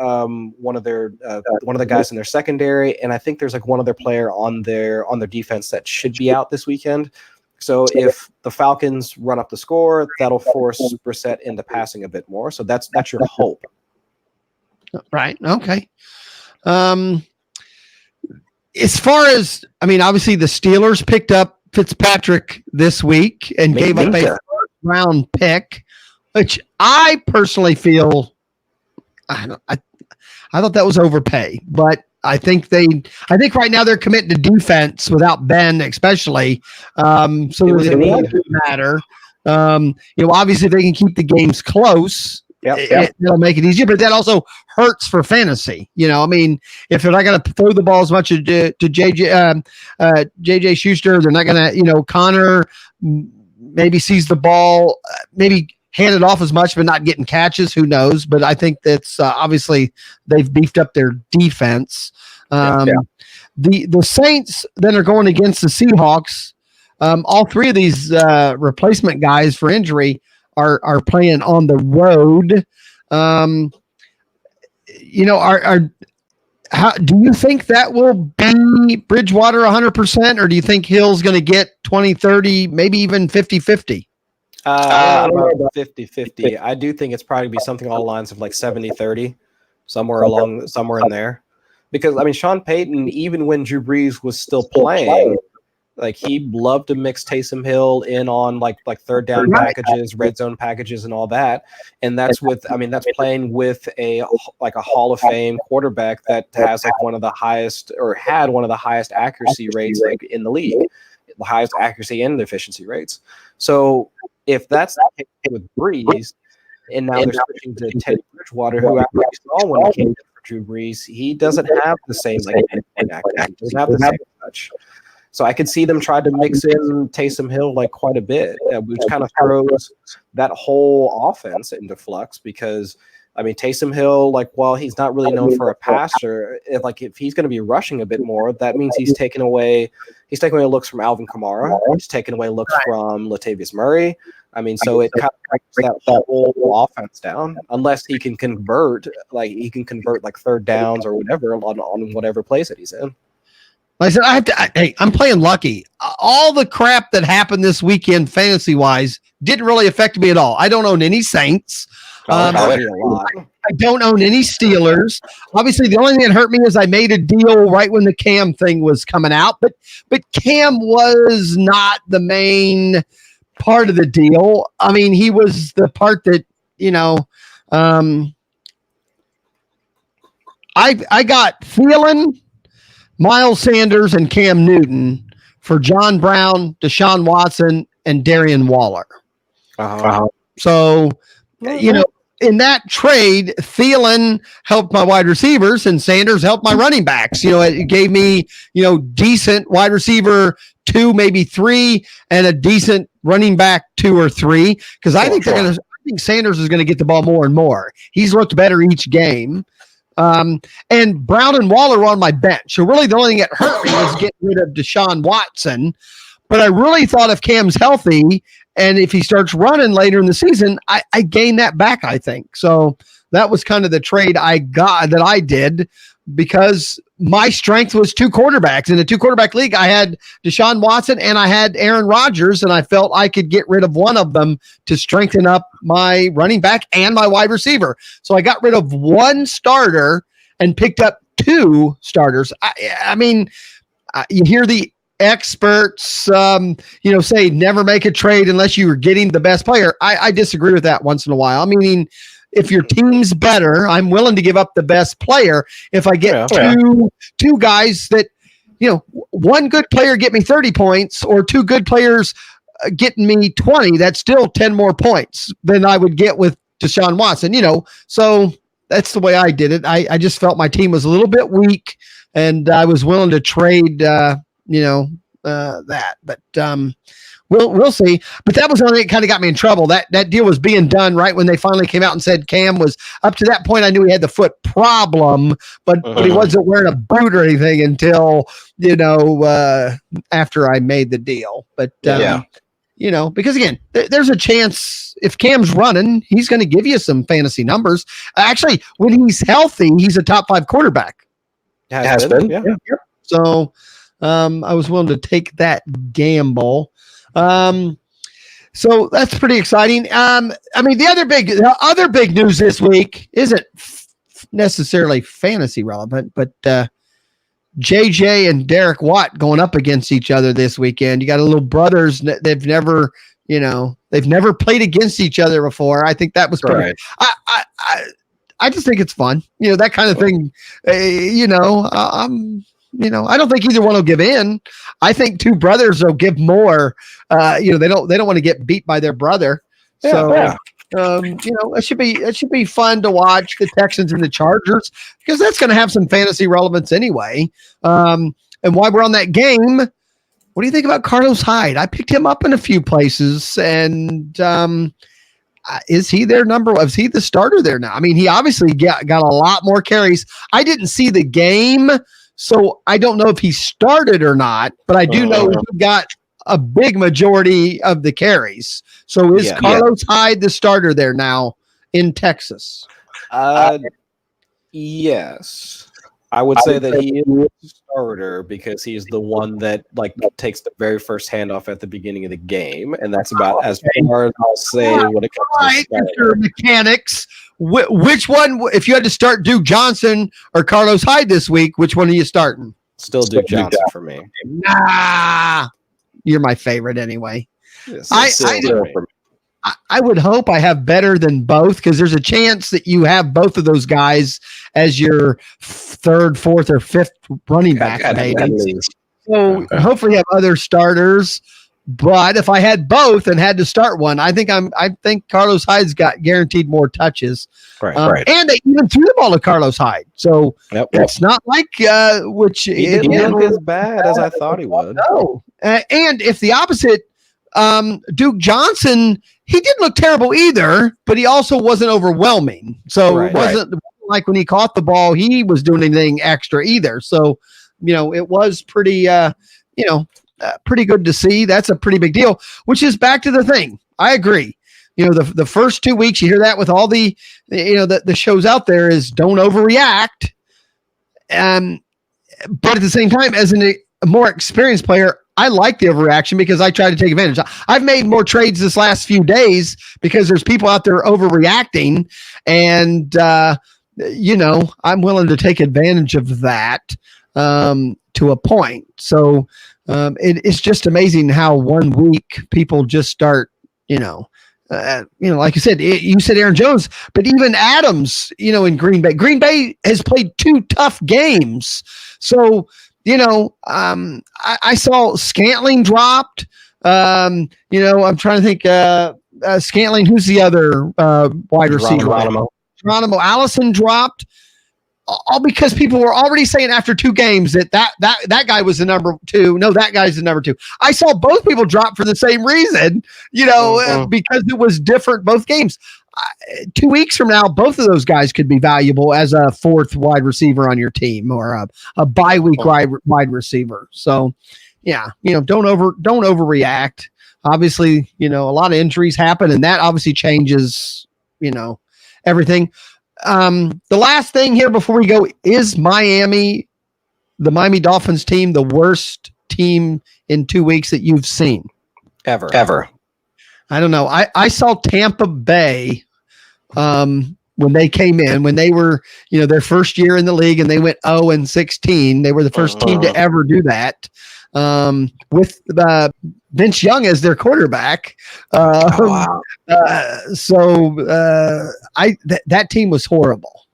guys in their secondary, and I think there's like one other player on their defense that should be out this weekend. So if the Falcons run up the score, that'll force Brissett into passing a bit more. So that's your hope. Right. Okay. As far as, I mean, obviously the Steelers picked up Fitzpatrick this week and gave up a first-round pick, which I personally feel, I thought that was overpay, but I think right now they're committed to defense without Ben, especially. So it doesn't matter. Obviously if they can keep the games close, it'll make it easier, but that also hurts for fantasy. I mean, if they're not going to throw the ball as much to JJ Schuster, they're not going to, Connor maybe sees the ball, maybe hand it off as much, but not getting catches. Who knows? But I think that's obviously they've beefed up their defense. The Saints then are going against the Seahawks. All three of these replacement guys for injury are playing on the road. How do you think that will be Bridgewater 100%, or do you think Hill's going to get 20, 30, maybe even 50-50? I don't know about 50-50. I do think it's probably be something along the lines of like 70-30, somewhere in there. Because I mean, Sean Payton, even when Drew Brees was still playing, like he loved to mix Taysom Hill in on like third down packages, red zone packages, and all that. And that's playing with a Hall of Fame quarterback that has like one of the highest, or had one of the highest accuracy rates like in the league, the highest accuracy and efficiency rates. So if that's the case with Brees, and now they're switching to Teddy Bridgewater, who after we saw when he came in for Drew Brees, he doesn't have the same accuracy, doesn't have the same touch. So I could see them try to mix in Taysom Hill like quite a bit, which kind of throws that whole offense into flux because, I mean, Taysom Hill, like, while he's not really known for a passer, if he's going to be rushing a bit more, that means he's taking away looks from Alvin Kamara. He's taking away looks from Latavius Murray. I mean, so it kind of breaks that whole offense down unless he can convert like third downs or whatever on whatever plays that he's in. Like I said, I'm playing lucky. All the crap that happened this weekend fantasy-wise didn't really affect me at all. I don't own any Saints. I don't own any Steelers. Obviously, the only thing that hurt me is I made a deal right when the Cam thing was coming out, but Cam was not the main part of the deal. I mean, he was the part that I got Thielen, Miles Sanders, and Cam Newton for John Brown, Deshaun Watson, and Darren Waller. So, in that trade, Thielen helped my wide receivers and Sanders helped my running backs. It gave me, decent wide receiver 2, maybe 3, and a decent running back 2 or 3. Because I think Sanders is going to get the ball more and more. He's looked better each game. And Brown and Waller were on my bench. So really the only thing that hurt me was getting rid of Deshaun Watson. But I really thought if Cam's healthy and if he starts running later in the season, I gain that back, I think. So that was kind of the trade I did because my strength was 2 quarterbacks. In a 2 quarterback league, I had Deshaun Watson and I had Aaron Rodgers, and I felt I could get rid of one of them to strengthen up my running back and my wide receiver. So I got rid of 1 starter and picked up 2 starters. I mean, you hear the experts, say never make a trade unless you are getting the best player. I disagree with that once in a while. I mean, if your team's better, I'm willing to give up the best player. If I get two guys that, one good player get me 30 points or 2 good players getting me 20, that's still 10 more points than I would get with Deshaun Watson, So that's the way I did it. I just felt my team was a little bit weak and I was willing to trade, that, but we'll see. But that was the only thing that kind of got me in trouble. That deal was being done right when they finally came out and said Cam was up to that point. I knew he had the foot problem, but he wasn't wearing a boot or anything until, after I made the deal. But, because again, there's a chance if Cam's running, he's going to give you some fantasy numbers. Actually, when he's healthy, he's a top 5 quarterback. Has been. Yeah. So, I was willing to take that gamble. So that's pretty exciting. The other big news this week isn't necessarily fantasy relevant, but JJ and Derek Watt going up against each other this weekend. You got a little brothers. They've never played against each other before. I think that was pretty. Right. I just think it's fun. That kind of thing. I don't think either one will give in. I think 2 brothers will give more. They don't want to get beat by their brother. It should be fun to watch the Texans and the Chargers because that's going to have some fantasy relevance anyway. And while we're on that game, what do you think about Carlos Hyde? I picked him up in a few places, and is he their number? Is he the starter there now? I mean, he obviously got a lot more carries. I didn't see the game, so I don't know if he started or not, but I do know he got a big majority of the carries. So is Carlos Hyde the starter there now in Texas? Yes. I would say that he is the starter because he's the one that takes the very first handoff at the beginning of the game, and that's about as far as I'll say when it comes to mechanics. Which one, if you had to start Duke Johnson or Carlos Hyde this week, which one are you starting? Still Duke Johnson for me. Nah, you're my favorite anyway. I would hope I have better than both because there's a chance that you have both of those guys as your 3rd, 4th, or 5th running back. So hopefully you have other starters. But if I had both and had to start one, I think Carlos Hyde's got guaranteed more touches. Right. And they even threw the ball to Carlos Hyde. So it's not like he didn't look as bad as I thought he would. No. And if the opposite, Duke Johnson, he didn't look terrible either, but he also wasn't overwhelming. So it wasn't like when he caught the ball, he was doing anything extra either. So, it was pretty, pretty good to see. That's a pretty big deal, which is back to the thing. I agree. The first 2 weeks, you hear that with all the shows out there is don't overreact. But at the same time, as a more experienced player, I like the overreaction because I try to take advantage. I've made more trades this last few days because there's people out there overreacting, and I'm willing to take advantage of that to a point. So it's just amazing how 1 week people just start, like you said Aaron Jones, but even Adams, in Green Bay. Green Bay has played 2 tough games. So, I saw Scantling dropped. I'm trying to think. Scantling, who's the other wide receiver? Geronimo Allison dropped. All because people were already saying after 2 games that guy was the number 2. No, that guy's the number 2. I saw both people drop for the same reason, because it was different both games. 2 weeks from now, both of those guys could be valuable as a 4th wide receiver on your team or a bye week wide receiver. So, don't overreact. Obviously, a lot of injuries happen, and that obviously changes, everything. The last thing here before we go is the Miami Dolphins team, the worst team in 2 weeks that you've seen ever. I don't know. I saw Tampa Bay when they came in, when they were, their first year in the league, and they went 0-16. They were the first team to ever do that. With Vince Young as their quarterback. Wow. That team was horrible.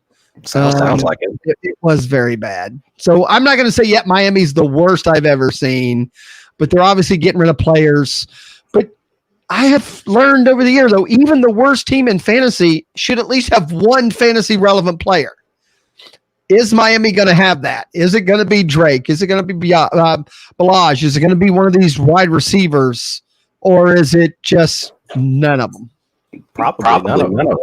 Sounds like it. It was very bad. So I'm not going to say yet Miami's the worst I've ever seen, but they're obviously getting rid of players. But I have learned over the year, though, even the worst team in fantasy should at least have one fantasy relevant player. Is Miami going to have that? Is it going to be Drake? Is it going to be Balaj? Is it going to be one of these wide receivers? Or is it just none of them? Probably none of them.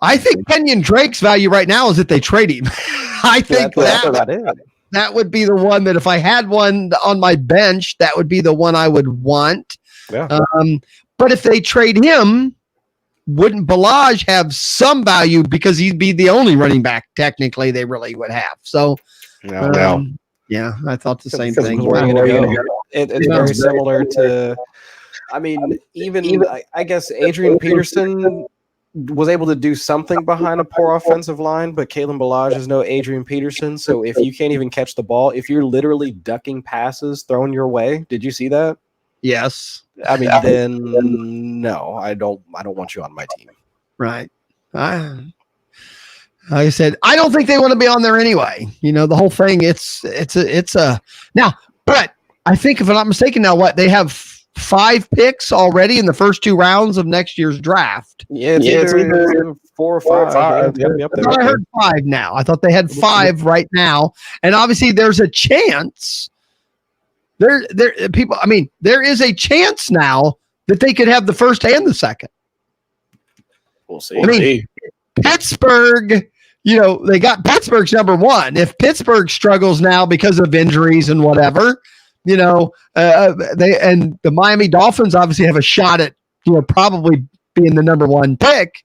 I think Kenyon Drake's value right now is that they trade him. I think that would be the one that if I had one on my bench, that would be the one I would want. Yeah. But if they trade him, wouldn't Balaj have some value because he'd be the only running back technically they really would have? So, yeah, I thought the same thing. It's very similar to, I guess Adrian Peterson was able to do something behind a poor offensive line, but Kalen Balaj is no Adrian Peterson. So if you can't even catch the ball, if you're literally ducking passes thrown your way, did you see that? Yes. Then no, I don't want you on my team. Right. Like I said, I don't think they want to be on there anyway. The whole thing, it's now, but I think if I'm not mistaken now, they have 5 picks already in the first 2 rounds of next year's draft. Yeah, it's either 4 or 5. Yep, I heard 5 now. I thought they had 5 right now. And obviously there's a chance there is a chance now that they could have the first and the second. We'll see. Pittsburgh, they got Pittsburgh's number 1. If Pittsburgh struggles now because of injuries and whatever, they and the Miami Dolphins obviously have a shot at, probably being the number 1 pick,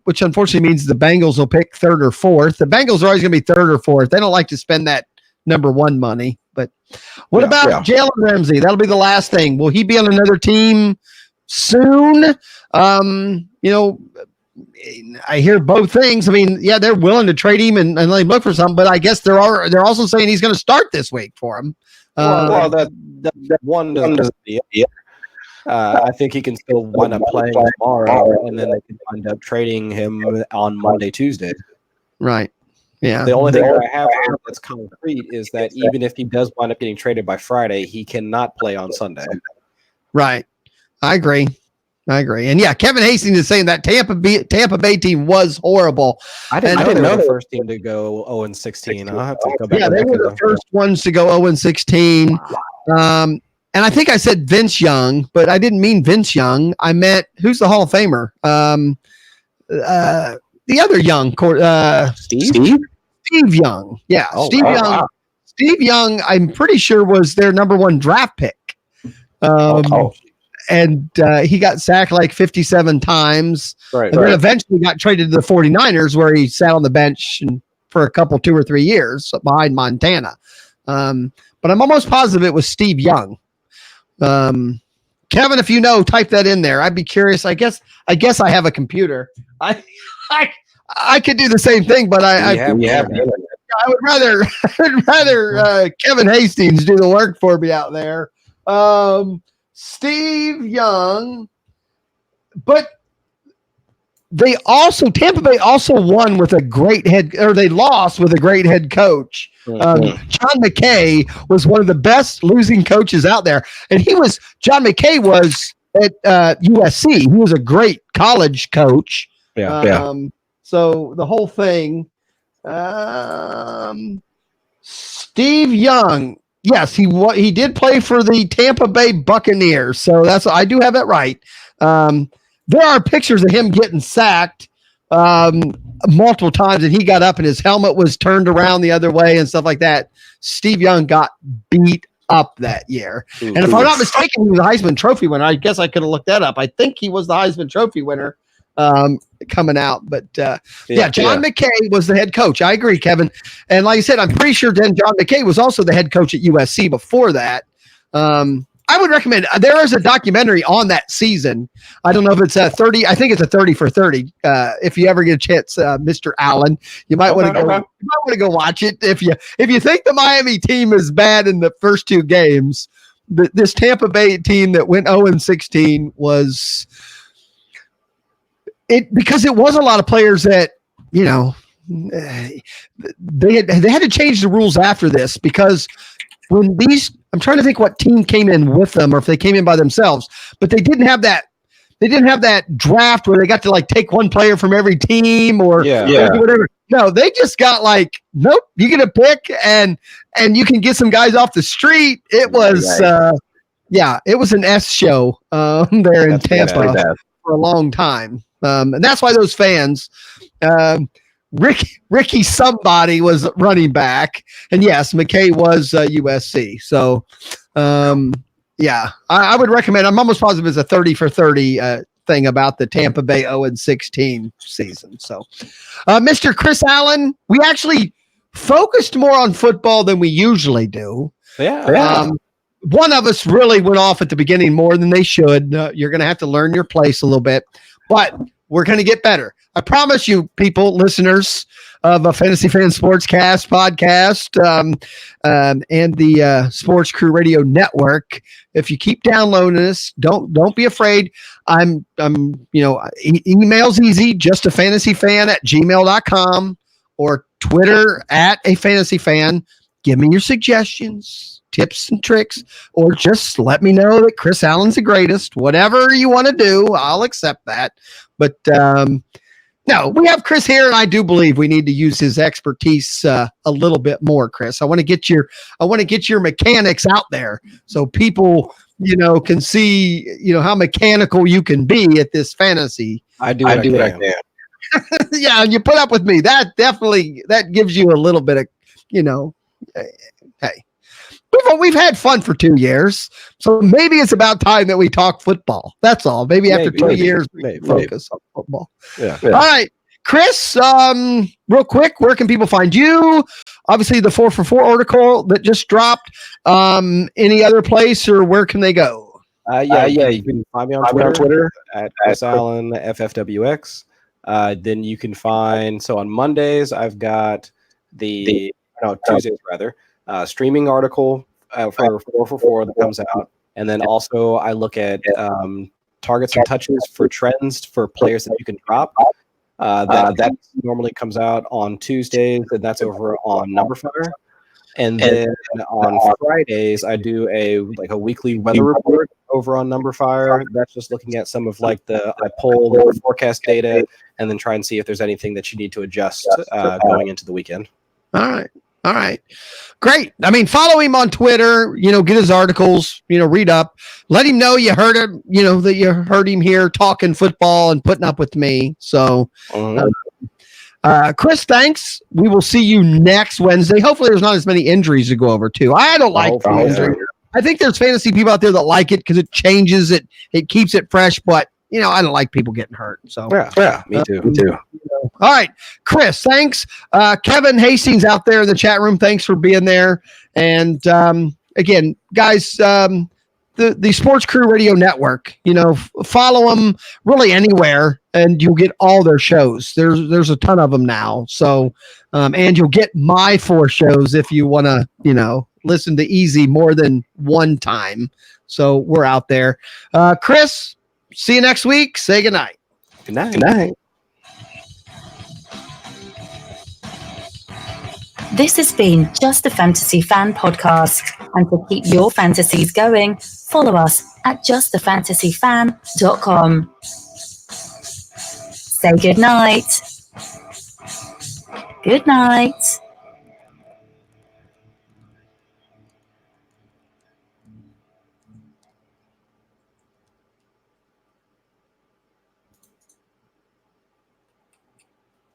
which unfortunately means the Bengals will pick 3rd or 4th. The Bengals are always going to be 3rd or 4th. They don't like to spend that number 1 money. But what about Jalen Ramsey? That'll be the last thing. Will he be on another team soon? I hear both things. They're willing to trade him and let him look for something, but I guess they're also saying he's going to start this week for him. That one doesn't. I think he can still wind up playing tomorrow, and then they can wind up trading him on Monday, Tuesday. Right. Yeah. The only thing that I have that's concrete is that even if he does wind up getting traded by Friday, he cannot play on Sunday. Right. I agree. And yeah, Kevin Hastings is saying that Tampa Bay team was horrible. I didn't know the first team to go 0-16. I'll have to go back. Yeah, they were the first ones to go 0-16. Wow. And I think I said Vince Young, but I didn't mean Vince Young. I meant, who's the Hall of Famer? The other Young, Steve Young. Yeah, Steve Young. Wow. Steve Young, I'm pretty sure was their number 1 draft pick. And he got sacked like 57 times. Right, and then eventually got traded to the 49ers, where he sat on the bench for a couple, 2 or 3 years behind Montana. But I'm almost positive it was Steve Young. Kevin, if you know, type that in there. I'd be curious. I guess I have a computer. I could do the same thing, but I would rather Kevin Hastings do the work for me out there. Steve Young but Tampa Bay also won with a great they lost with a great head coach. John McKay was one of the best losing coaches out there. And John McKay was at USC. He was a great college coach. So the whole thing, Steve Young, yes, he did play for the Tampa Bay Buccaneers. So I do have that right. There are pictures of him getting sacked multiple times, and he got up and his helmet was turned around the other way and stuff like that. Steve Young got beat up that year. And if I'm not mistaken, he was a Heisman Trophy winner. I guess I could have looked that up. I think he was the Heisman Trophy winner coming out. But John McKay was the head coach. I agree, Kevin. And like I said, I'm pretty sure then John McKay was also the head coach at USC before that. I would recommend, there is a documentary on that season. I don't know if it's a 30. I think it's a 30 for 30. If you ever get a chance, Mr. Allen, you might want to go. You might want to go watch it. If you think the Miami team is bad in the first two games, this Tampa Bay team that went 0-16 was it, because it was a lot of players that, they had to change the rules after this, because when I'm trying to think what team came in with them, or if they came in by themselves, but they didn't have that. They didn't have that draft where they got to take one player from every team or whatever. No, they just got nope, you get a pick and you can get some guys off the street. It was, it was an S show there in Tampa for a long time. And that's why those fans, Ricky somebody was running back, and yes, McKay was USC. So, I would recommend. I'm almost positive it's a 30 for 30 thing about the Tampa Bay 0-16 season. So, Mr. Chris Allen, we actually focused more on football than we usually do. One of us really went off at the beginning more than they should. You're going to have to learn your place a little bit, but we're going to get better. I promise you, people, listeners of a Fantasy Fan Sportscast podcast and the Sportscrew Radio Network, if you keep downloading us, don't be afraid. Email's easy, justafantasyfan@gmail.com or Twitter @afantasyfan. Give me your suggestions, tips and tricks, or just let me know that Chris Allen's the greatest. Whatever you want to do, I'll accept that. But no, we have Chris here, and I do believe we need to use his expertise a little bit more, Chris. I want to get your mechanics out there so people, can see, how mechanical you can be at this fantasy. I do what I can. Yeah, and you put up with me. That gives you a little bit of, hey. We've had fun for 2 years, so maybe it's about time that we talk football. That's all. Maybe after 2 years, we focus on football. Yeah. All right, Chris, real quick, where can people find you? Obviously, the 4for4 article that just dropped. Any other place, or where can they go? You can find me on Twitter at Allen FFWX. Then you can find, so on Mondays, I've got Tuesdays rather. Streaming article for 4for4 that comes out, and then also I look at targets and touches for trends for players that you can drop. That normally comes out on Tuesdays, and that's over on Numberfire. And then on Fridays, I do a weekly weather report over on Numberfire. That's just looking at some of I pull the forecast data and then try and see if there's anything that you need to adjust going into the weekend. All right. Great. I mean, follow him on Twitter, get his articles, read up, let him know you heard him, that you heard him here talking football and putting up with me. So, Chris, thanks. We will see you next Wednesday. Hopefully there's not as many injuries to go over too. I don't like injury. I think there's fantasy people out there that like it because it changes it. It keeps it fresh, but I don't like people getting hurt. So me too. All right, Chris, thanks. Kevin Hastings out there in the chat room, thanks for being there. And again, guys, the Sportscrew Radio Network, follow them really anywhere, and you'll get all their shows. There's a ton of them now. So, and you'll get my 4 shows if you want to, listen to Easy more than one time. So we're out there. Chris, See you next week. Say goodnight. Good night. Good night. This has been Just a Fantasy Fan Podcast. And to keep your fantasies going, follow us at justafantasyfan.com. Say good night. Good night.